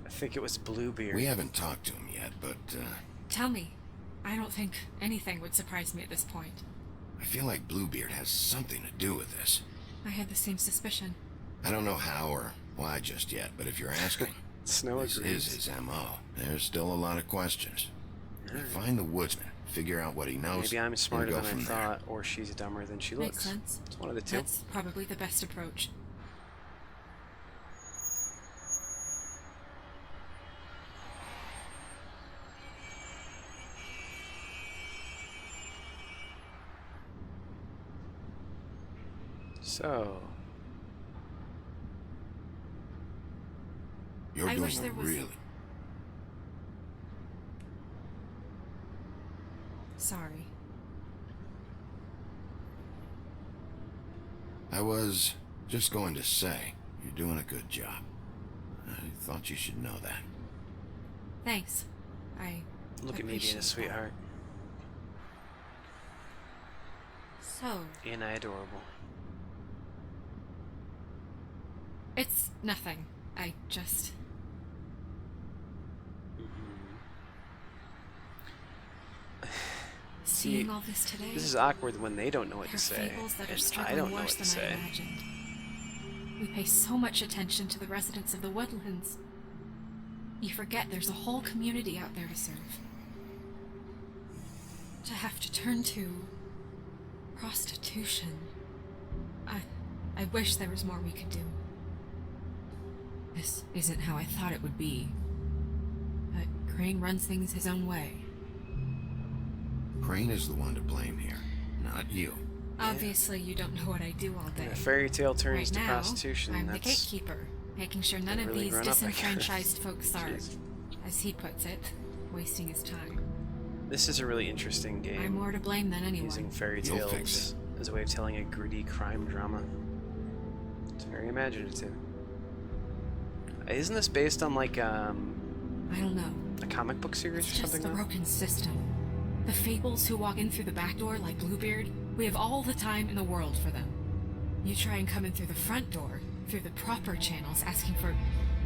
I think it was Bluebeard. We haven't talked to him yet, but Tell me. I don't think anything would surprise me at this point. I feel like Bluebeard has something to do with this. I had the same suspicion. I don't know how or why just yet, but if you're asking, Snow this agrees. is his M.O. There's still a lot of questions. Find the woodsman, figure out what he knows, Maybe I'm smarter and go than I from there. thought, or she's dumber than she Makes looks. sense. It's one of the two. That's probably the best approach. So, You're I doing wish a there was- really... Sorry. I was just going to say, you're doing a good job. I thought you should know that. Thanks. I look at me being appreciate a that. sweetheart. So, Ain't I adorable? it's nothing. I just... Seeing all this today, this is awkward when they don't know what to there are say, fables that are and I struggling don't know what worse to than I say. imagined. We pay so much attention to the residents of the woodlands. You forget there's a whole community out there to serve. To have to turn to prostitution. I wish there was more we could do. This isn't how I thought it would be. But Crane runs things his own way. Crane is the one to blame here, not you. Obviously, you don't know what I do all day. When a fairy tale turns Right to now, prostitution, I'm the that's gatekeeper, making sure none of really these grown up, I guess. disenfranchised folks are, Jeez. as he puts it, wasting his time. This is a really interesting I'm game, more to blame than anyone. using fairy You'll fix tales as a way of telling a gritty crime drama. It's very imaginative. Isn't this based on like I don't know. a comic book series It's or just something? the though? broken system. The fables who walk in through the back door like Bluebeard, we have all the time in the world for them. You try and come in through the front door, through the proper channels, asking for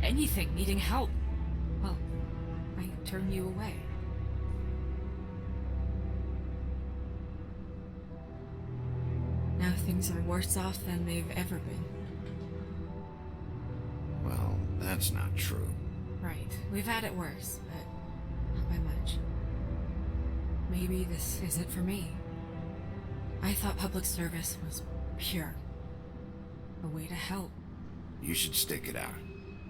anything, needing help. Well, I turn you away. Now things are worse off than they've ever been. Well, that's not true. Right. We've had it worse, but not by much. Maybe this isn't for me. I thought public service was pure. A way to help. You should stick it out.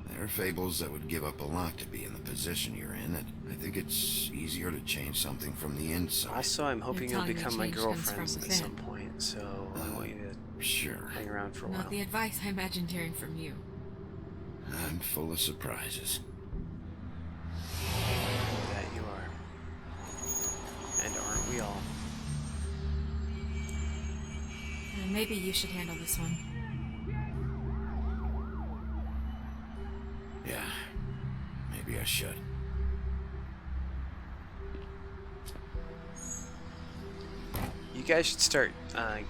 There are fables that would give up a lot to be in the position you're in, and I think it's easier to change something from the inside. Also, I'm hoping you'll telling me become my change comes girlfriend from at within. some point, so I want you to Sure. hang around for a Not while. the advice I imagined hearing from you. I'm full of surprises. That you are. And aren't we all? Maybe you should handle this one. Yeah, maybe I should. You guys should start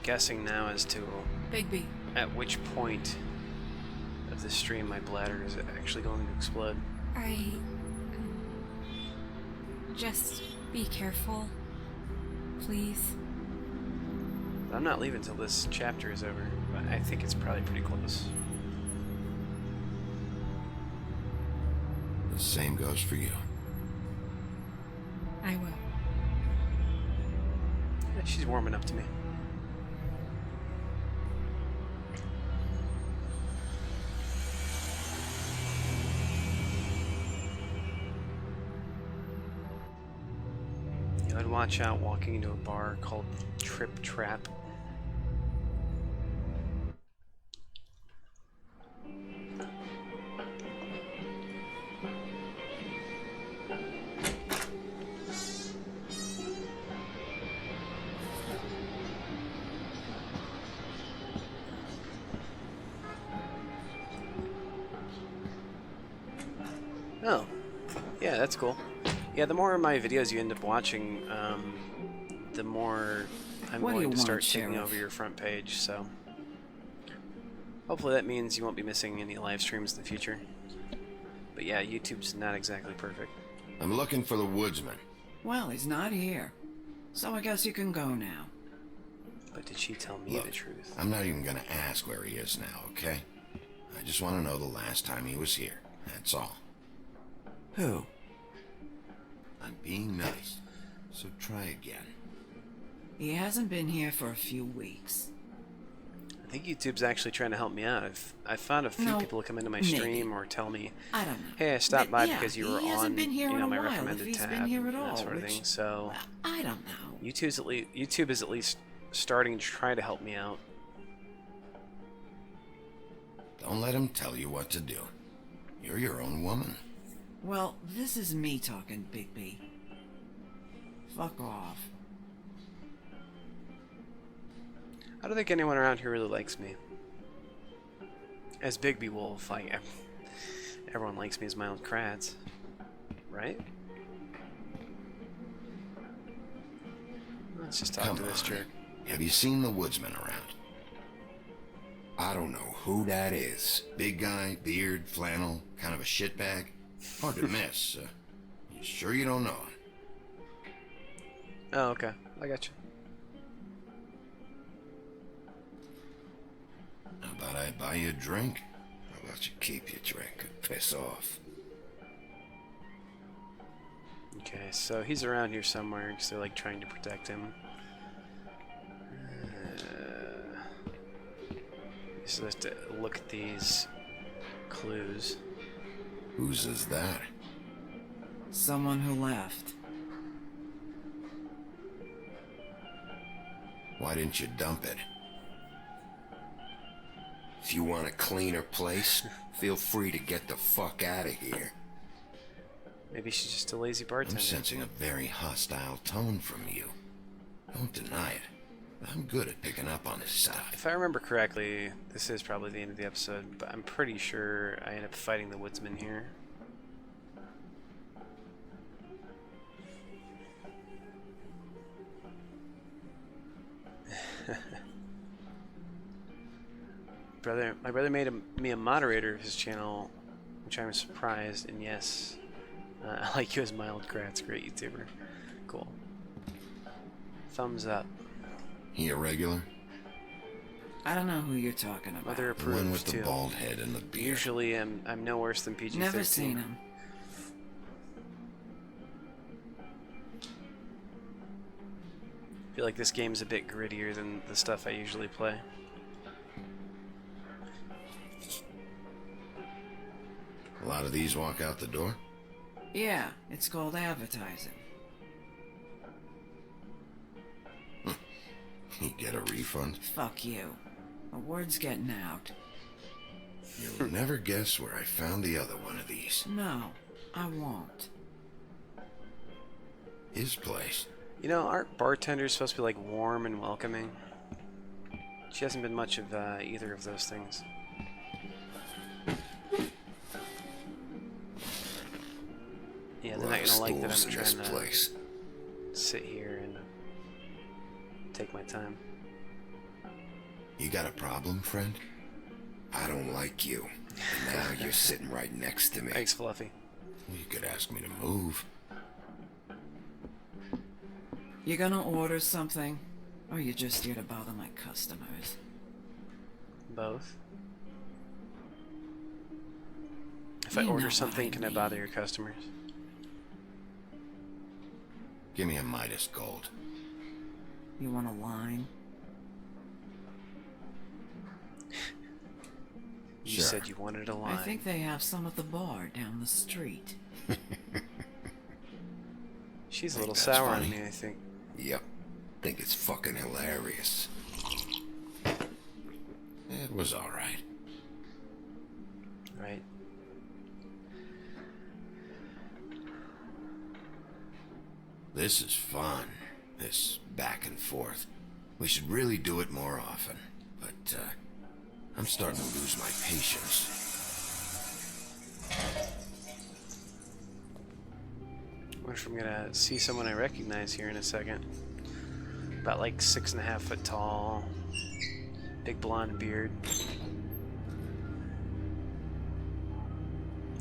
guessing now as to Bigby. at which point of the stream my bladder is actually going to explode. Just be careful. Please. I'm not leaving till this chapter is over, but I think it's probably pretty close. The same goes for you. I will. Yeah, she's warming up to me. I'd watch out walking into a bar called Trip Trap. Oh, yeah, that's cool. Yeah, the more of my videos you end up watching, the more I'm What do going you to start want, taking Sheriff? over your front page, so hopefully that means you won't be missing any live streams in the future. But yeah, YouTube's not exactly perfect. I'm looking for the woodsman. Well, he's not here. So I guess you can go now. But did she tell me Look, the truth? I'm not even gonna ask where he is now, okay? I just want to know the last time he was here. That's all. Who? I'm being nice, so try again. He hasn't been here for a few weeks. I think YouTube's actually trying to help me out. I've found a few No, people come into my maybe. stream or tell me, I don't know. hey, I stopped by Yeah, because you were he hasn't on, been here in a my while, if recommended he's tab, been here at and all, that sort of which- thing. So I don't know. YouTube is at least starting to try to help me out. Don't let him tell you what to do. You're your own woman. Well, this is me talking, Bigby. Fuck off. I don't think anyone around here really likes me. As Bigby Wolf, everyone likes me as Mild Kratz, right? Let's just talk Come to this on. jerk. Have you seen the woodsman around? I don't know who that is. Big guy, beard, flannel, kind of a shitbag. Hard to miss. You sure you don't know him? Oh, okay. I got you. How about I buy you a drink? How about you keep your drink and piss off? Okay, so he's around here somewhere because they're like trying to protect him. So let's have to look at these clues. Whose is that? Someone who left. Why didn't you dump it? If you want a cleaner place, feel free to get the fuck out of here. Maybe she's just a lazy bartender. I'm sensing a very hostile tone from you. Don't deny it. I'm good at picking up on this stuff. If I remember correctly, this is probably the end of the episode, but I'm pretty sure I end up fighting the woodsman here. My brother made me a moderator of his channel, which I'm surprised, and yes, I like you as Mild Kratz, great YouTuber. Cool. Thumbs up. He a regular? I don't know who you're talking about. Mother The one with approves the too. bald head and the beard. Usually I'm no worse than PG-13. Never seen him. I feel like this game's a bit grittier than the stuff I usually play. A lot of these walk out the door? Yeah, it's called advertising. You get a refund? Fuck you. The word's getting out. You'll never guess where I found the other one of these. No, I won't. His place. You know, aren't bartenders supposed to be like warm and welcoming? She hasn't been much of either of those things. Yeah, they're not gonna like that I'm trying to sit here and take my time. You got a problem, friend? I don't like you. And now you're sitting right next to me. Thanks, Fluffy. You could ask me to move. You gonna order something? Or you just here to bother my customers? Both. If I order something, can I bother your customers? Give me a Midas Gold. You want a line? You said you wanted a line. I think they have some at the bar down the street. She's a little sour on me, I think. Yep. Think it's fucking hilarious. It was alright. Right. This is fun. This back and forth. We should really do it more often. But, I'm starting to lose my patience. I wonder if I'm gonna see someone I recognize here in a second. About like 6.5 foot tall, big blonde beard.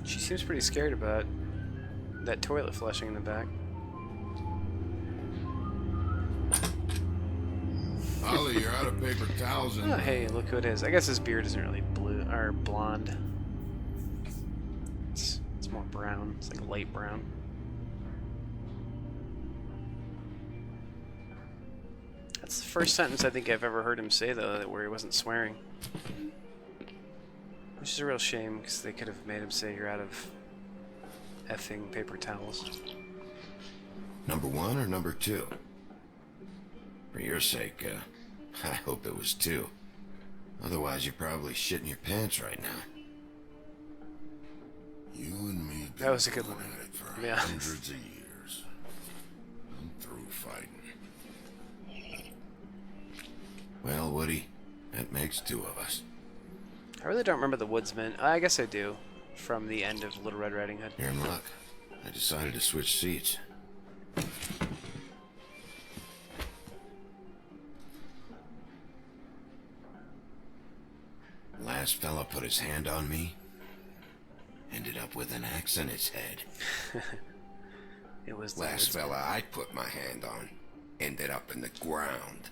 She seems pretty scared about that toilet flushing in the back. Ollie, you're out of paper towels and... Oh, hey, look who it is. I guess his beard isn't really blue or blonde. It's more brown. It's like light brown. That's the first sentence I think I've ever heard him say, though, where he wasn't swearing. Which is a real shame, because they could have made him say you're out of effing paper towels. Number 1 or number 2? For your sake, I hope it was 2. Otherwise, you're probably shitting your pants right now. You and me That was a good one. at it for Yeah. hundreds of years. I'm through fighting. Well, Woody, that makes 2 of us. I really don't remember the woodsman. I guess I do, from the end of Little Red Riding Hood. You're in luck. I decided to switch seats. Last fella put his hand on me. Ended up with an axe in his head. It was the Last woodsman. fella I put my hand on. ended up in the ground.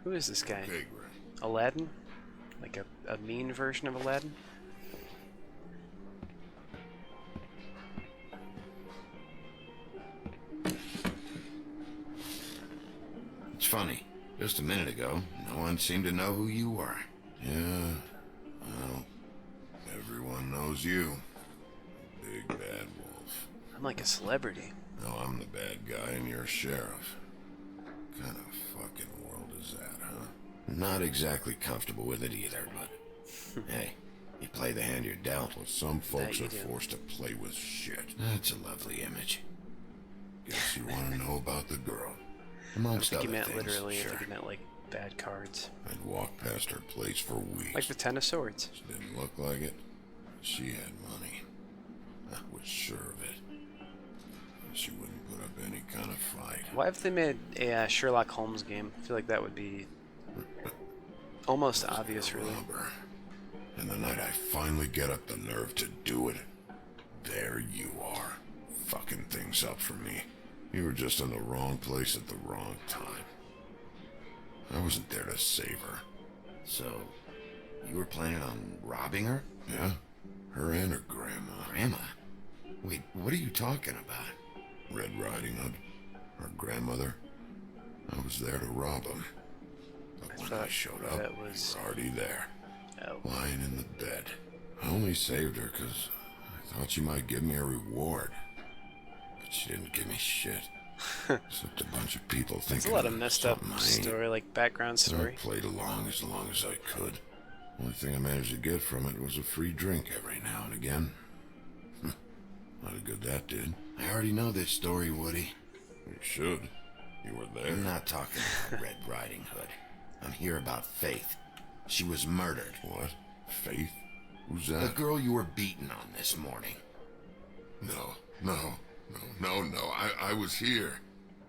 Who is this guy? Pig ring. Aladdin? Like a mean version of Aladdin? It's funny. Just a minute ago, no one seemed to know who you were. Yeah, well, everyone knows you. Big Bad Wolf. I'm like a celebrity. No, I'm the bad guy and you're sheriff. What kind of fucking world is that, huh? Not exactly comfortable with it either, but hey, you play the hand you're dealt. Well, some folks you are do. forced to play with shit. That's a lovely image. Guess you want to know about the girl. I don't Amongst think other he meant things, literally. I sure. think he meant like bad cards. I'd walk past her place for weeks. Like the Ten of Swords. She didn't look like it. She had money. I was sure of it. She wouldn't put up any kind of fight. Why have they made a Sherlock Holmes game? I feel like that would be almost obvious, really. Robber. And the night I finally get up the nerve to do it, there you are, fucking things up for me. You were just in the wrong place at the wrong time. I wasn't there to save her. So, you were planning on robbing her? Yeah, her and her grandma. Grandma? Wait, what are you talking about? Red Riding Hood, her grandmother. I was there to rob them. But when I showed up, that you was- were already there, Oh. lying in the bed. I only saved her because I thought she might give me a reward. But she didn't give me shit. Except a bunch of people thinking It's a lot of messed up something I ain't. story, like background So I story. played along as I could. Only thing I managed to get from it was a free drink every now and again. Not a good that did. I already know this story, Woody. You should. You were there. I'm not talking about Red Riding Hood. I'm here about Faith. She was murdered. What? Faith? Who's The that? girl you were beaten on this morning. No. I was here.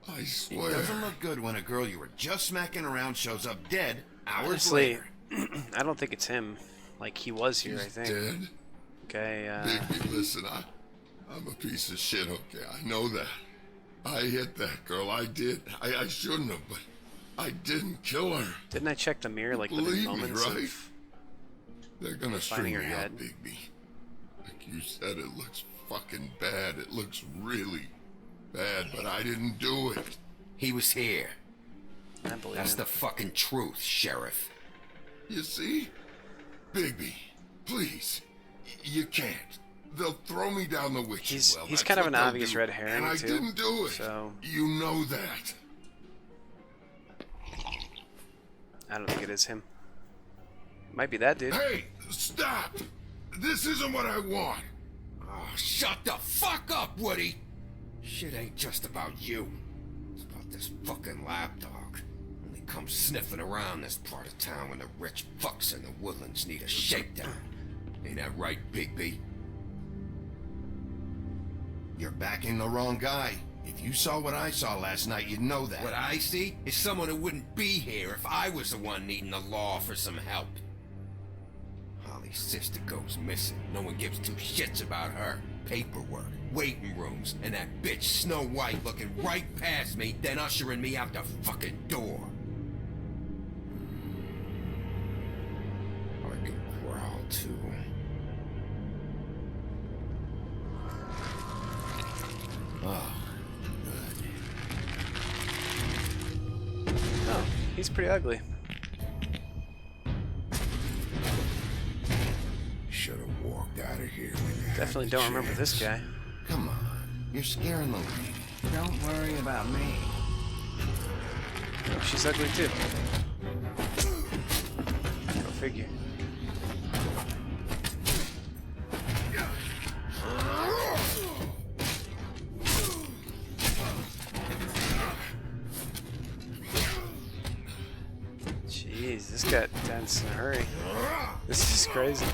I It swear. doesn't look good when a girl you were just smacking around shows up dead hours Honestly, later. I don't think it's him. Like, he was here, I He's think. dead? Okay, Bigby, listen, I'm a piece of shit, okay? I know that. I hit that girl. I did. I shouldn't have, but I didn't kill her. didn't I check the mirror, like, within Believe me, moments right? of... They're gonna finding string her me head? up, Bigby. Like you said, it looks fucking bad. It looks really bad, but I didn't do it. He was here. I believe That's him. the fucking truth, Sheriff. You see? Bigby, please. You can't. They'll throw me down the witch's well. He's That's kind of what an they'll obvious do. red herring, And I too. didn't do it. So, You know that. I don't think it is him. Might be that dude. Hey, stop! This isn't what I want. Oh, shut the fuck up, Woody! Shit ain't just about you. It's about this fucking lapdog. Only comes sniffing around this part of town when the rich fucks in the woodlands need a shakedown. Ain't that right, Bigby? You're backing the wrong guy. If you saw what I saw last night, you'd know that. What I see is someone who wouldn't be here if I was the one needing the law for some help. Holly's sister goes missing. No one gives two shits about her. Paperwork, waiting rooms, and that bitch Snow White looking right past me, then ushering me out the fucking door. I can growl too. Oh, good. Oh, he's pretty ugly. Should have walked out of here when you had Definitely the don't remember this chance. guy. Come on, you're scaring the lady. Don't worry about me. Oh, she's ugly too. Go figure. Jeez, this got tense in a hurry. This is crazy.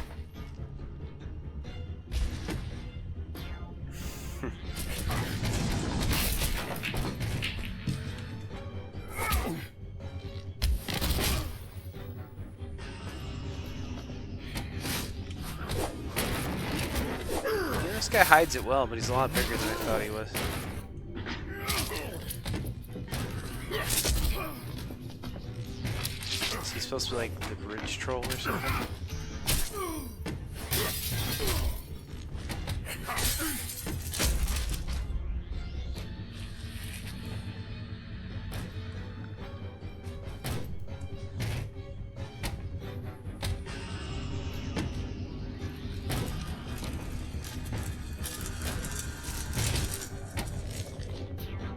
Yeah, this guy hides it well, but he's a lot bigger than I thought he was. supposed to be like the bridge troll or something?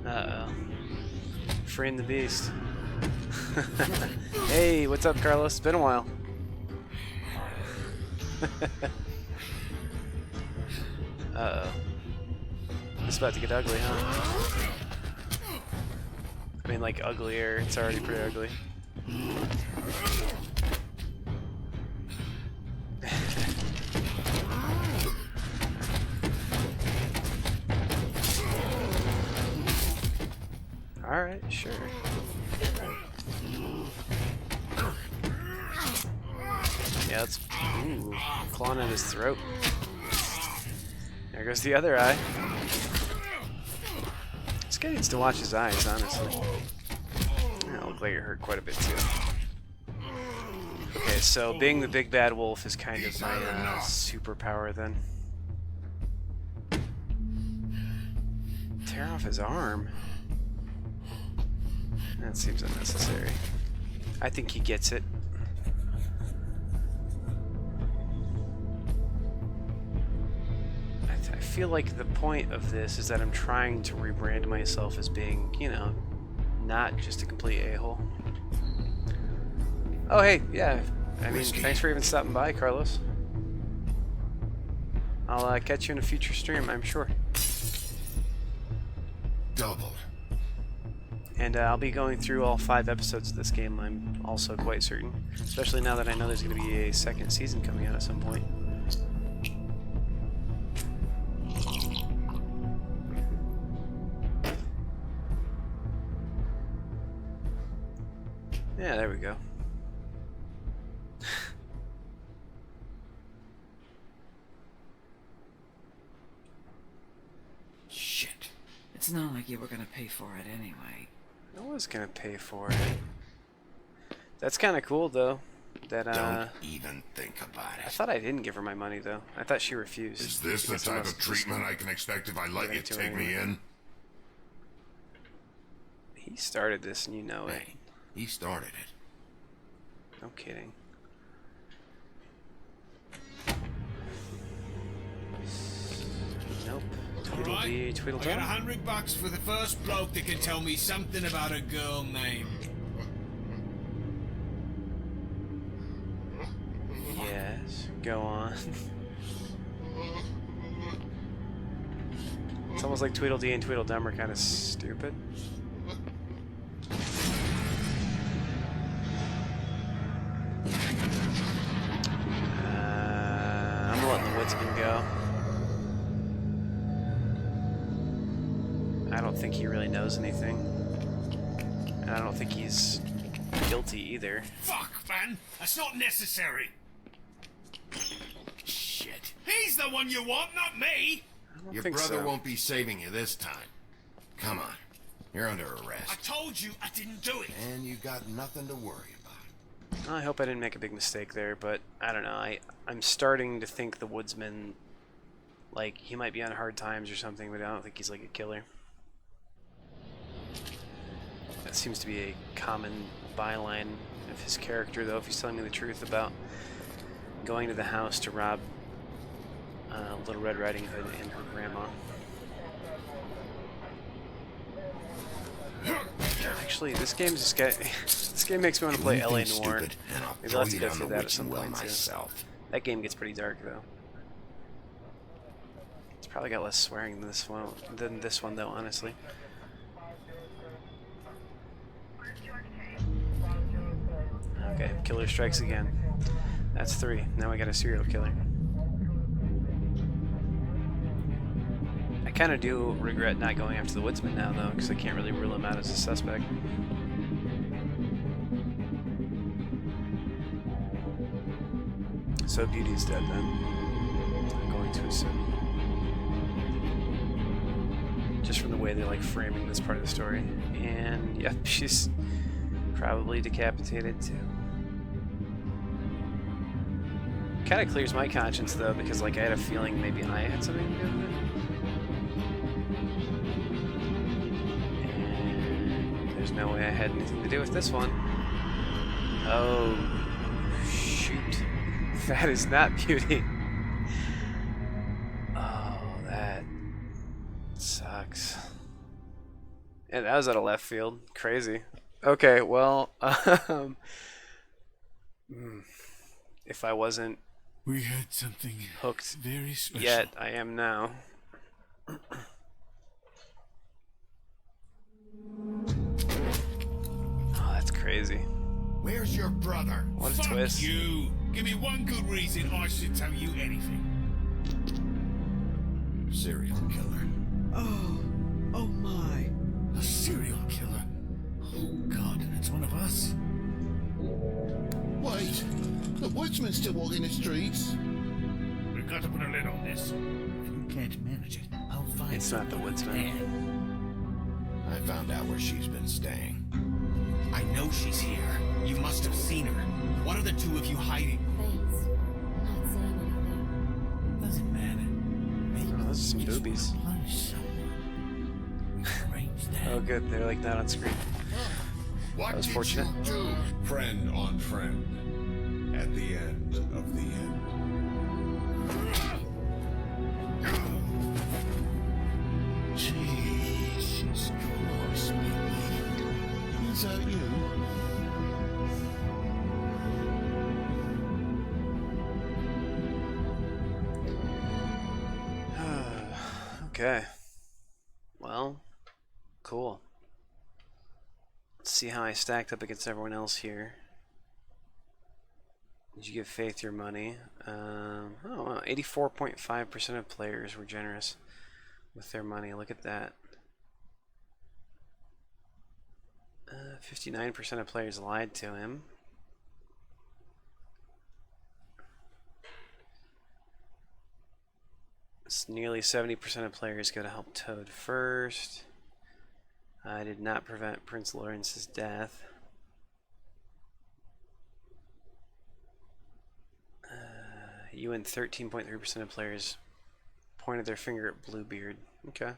Uh-oh. Freeing the beast. Hey, what's up, Carlos? It's been a while. Uh-oh. It's about to get ugly, huh? I mean, like, uglier. It's already pretty ugly. Alright, sure. Yeah, it's clawing at his throat. There goes the other eye. This guy needs to watch his eyes, honestly. Yeah, look like it hurt quite a bit too. Okay, so being the big bad wolf is kind of my superpower then. Tear off his arm? That seems unnecessary. I think he gets it. I feel like the point of this is that I'm trying to rebrand myself as being, you know, not just a complete a-hole. Oh, hey, yeah. I mean, thanks for even stopping by, Carlos. I'll catch you in a future stream, I'm sure. Double. And I'll be going through all 5 episodes of this game, I'm also quite certain. Especially now that I know there's going to be a second season coming out at some point. Yeah, there we go. Shit. It's not like you were gonna pay for it anyway. I was gonna pay for it. That's kind of cool, though. That Don't even think about it. I thought I didn't give her my money, though. I thought she refused. Is this the type of treatment I can expect if I let you take me in? He started this, and you know it. Hey, he started it. No kidding. Nope. Tweedledee, Tweedledum. I got $100 for the first bloke that can tell me something about a girl named. Yes, go on. It's almost like Tweedledee and Tweedledum are kind of stupid. I'm letting the woodsman go. I don't think he really knows anything. And I don't think he's guilty either. Fuck, man! That's not necessary! Shit. He's the one you want, not me! Your brother won't be saving you this time. Come on. You're under arrest. I told you I didn't do it. And you got nothing to worry about. I hope I didn't make a big mistake there, but I don't know. I'm starting to think the woodsman, like, he might be on hard times or something, but I don't think he's like a killer. That seems to be a common byline of his character, though, if he's telling me the truth about going to the house to rob Little Red Riding Hood and her grandma. Actually, this game just this game makes me want to play LA Noire. Maybe I'll have to go through that at some point too. That game gets pretty dark though. It's probably got less swearing than this one though, honestly. Okay, killer strikes again. That's 3. Now we got a serial killer. I kind of do regret not going after the woodsman now, though, because I can't really rule him out as a suspect. So Beauty's dead, then. I'm going to assume. Just from the way they like framing this part of the story. And, yep, she's probably decapitated, too. kind of clears my conscience though, because like I had a feeling maybe I had something to do with it. And there's no way I had anything to do with this one. Oh, shoot. That is not beauty. Oh, that sucks. And that was out of left field. Crazy. Okay, well, if I wasn't We had something hooked very special. yet, I am now. Oh, that's crazy. Where's your brother? What a Fuck twist. you! Give me one good reason I should tell you anything. Serial killer. Oh my. A serial killer? Oh God, it's one of us. Wait, the woodsman's still walking the streets. We've got to put a lid on this. If you can't manage it, I'll find It's not the woodsman. man. I found out where she's been staying. I know she's here. You must have seen her. What are the two of you hiding? Thanks for not saying anything. Doesn't matter. Maybe Oh, those are some we just boobies. wanna punish someone. We've arranged that. Oh, good. They're like not on screen. What That was did fortunate. you do? Friend on friend. At the end of the end. Jesus Christ, baby. Is that you? Okay. Well, cool. Let's see how I stacked up against everyone else here. Did you give Faith your money? Oh, wow. 84.5% of players were generous with their money. Look at that. 59% of players lied to him. It's nearly 70% of players go to help Toad first. I did not prevent Prince Lawrence's death. You and 13.3% of players pointed their finger at Bluebeard. Okay.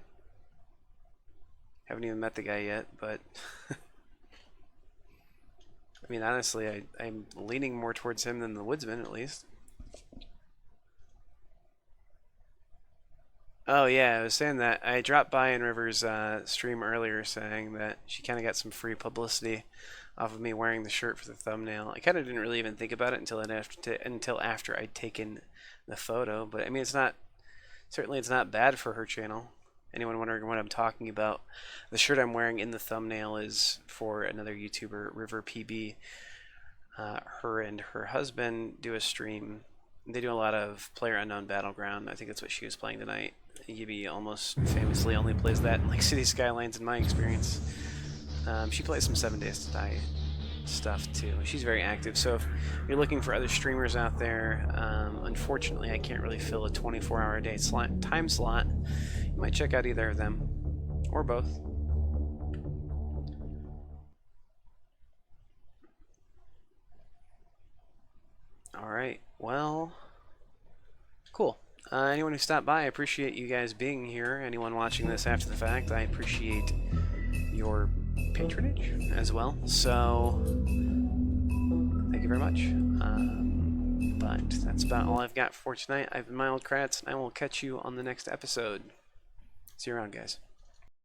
Haven't even met the guy yet, but I mean, honestly, I'm leaning more towards him than the Woodsman, at least. Oh yeah, I was saying that. I dropped by in River's stream earlier saying that she kind of got some free publicity off of me wearing the shirt for the thumbnail. I kind of didn't really even think about it until after I'd taken the photo, but I mean, certainly it's not bad for her channel. Anyone wondering what I'm talking about, the shirt I'm wearing in the thumbnail is for another YouTuber, River PB. Her and her husband do a stream. They do a lot of PlayerUnknown Battleground. I think that's what she was playing tonight. Yibby almost famously only plays that in like City Skylines in my experience. She plays some 7 Days to Die stuff too. She's very active. So if you're looking for other streamers out there, unfortunately I can't really fill a 24-hour a day time slot. You might check out either of them or both. Alright, well, cool. Anyone who stopped by, I appreciate you guys being here. Anyone watching this after the fact, I appreciate your patronage as well. So, thank you very much. But that's about all I've got for tonight. I've been Mild Kratz, and I will catch you on the next episode. See you around, guys.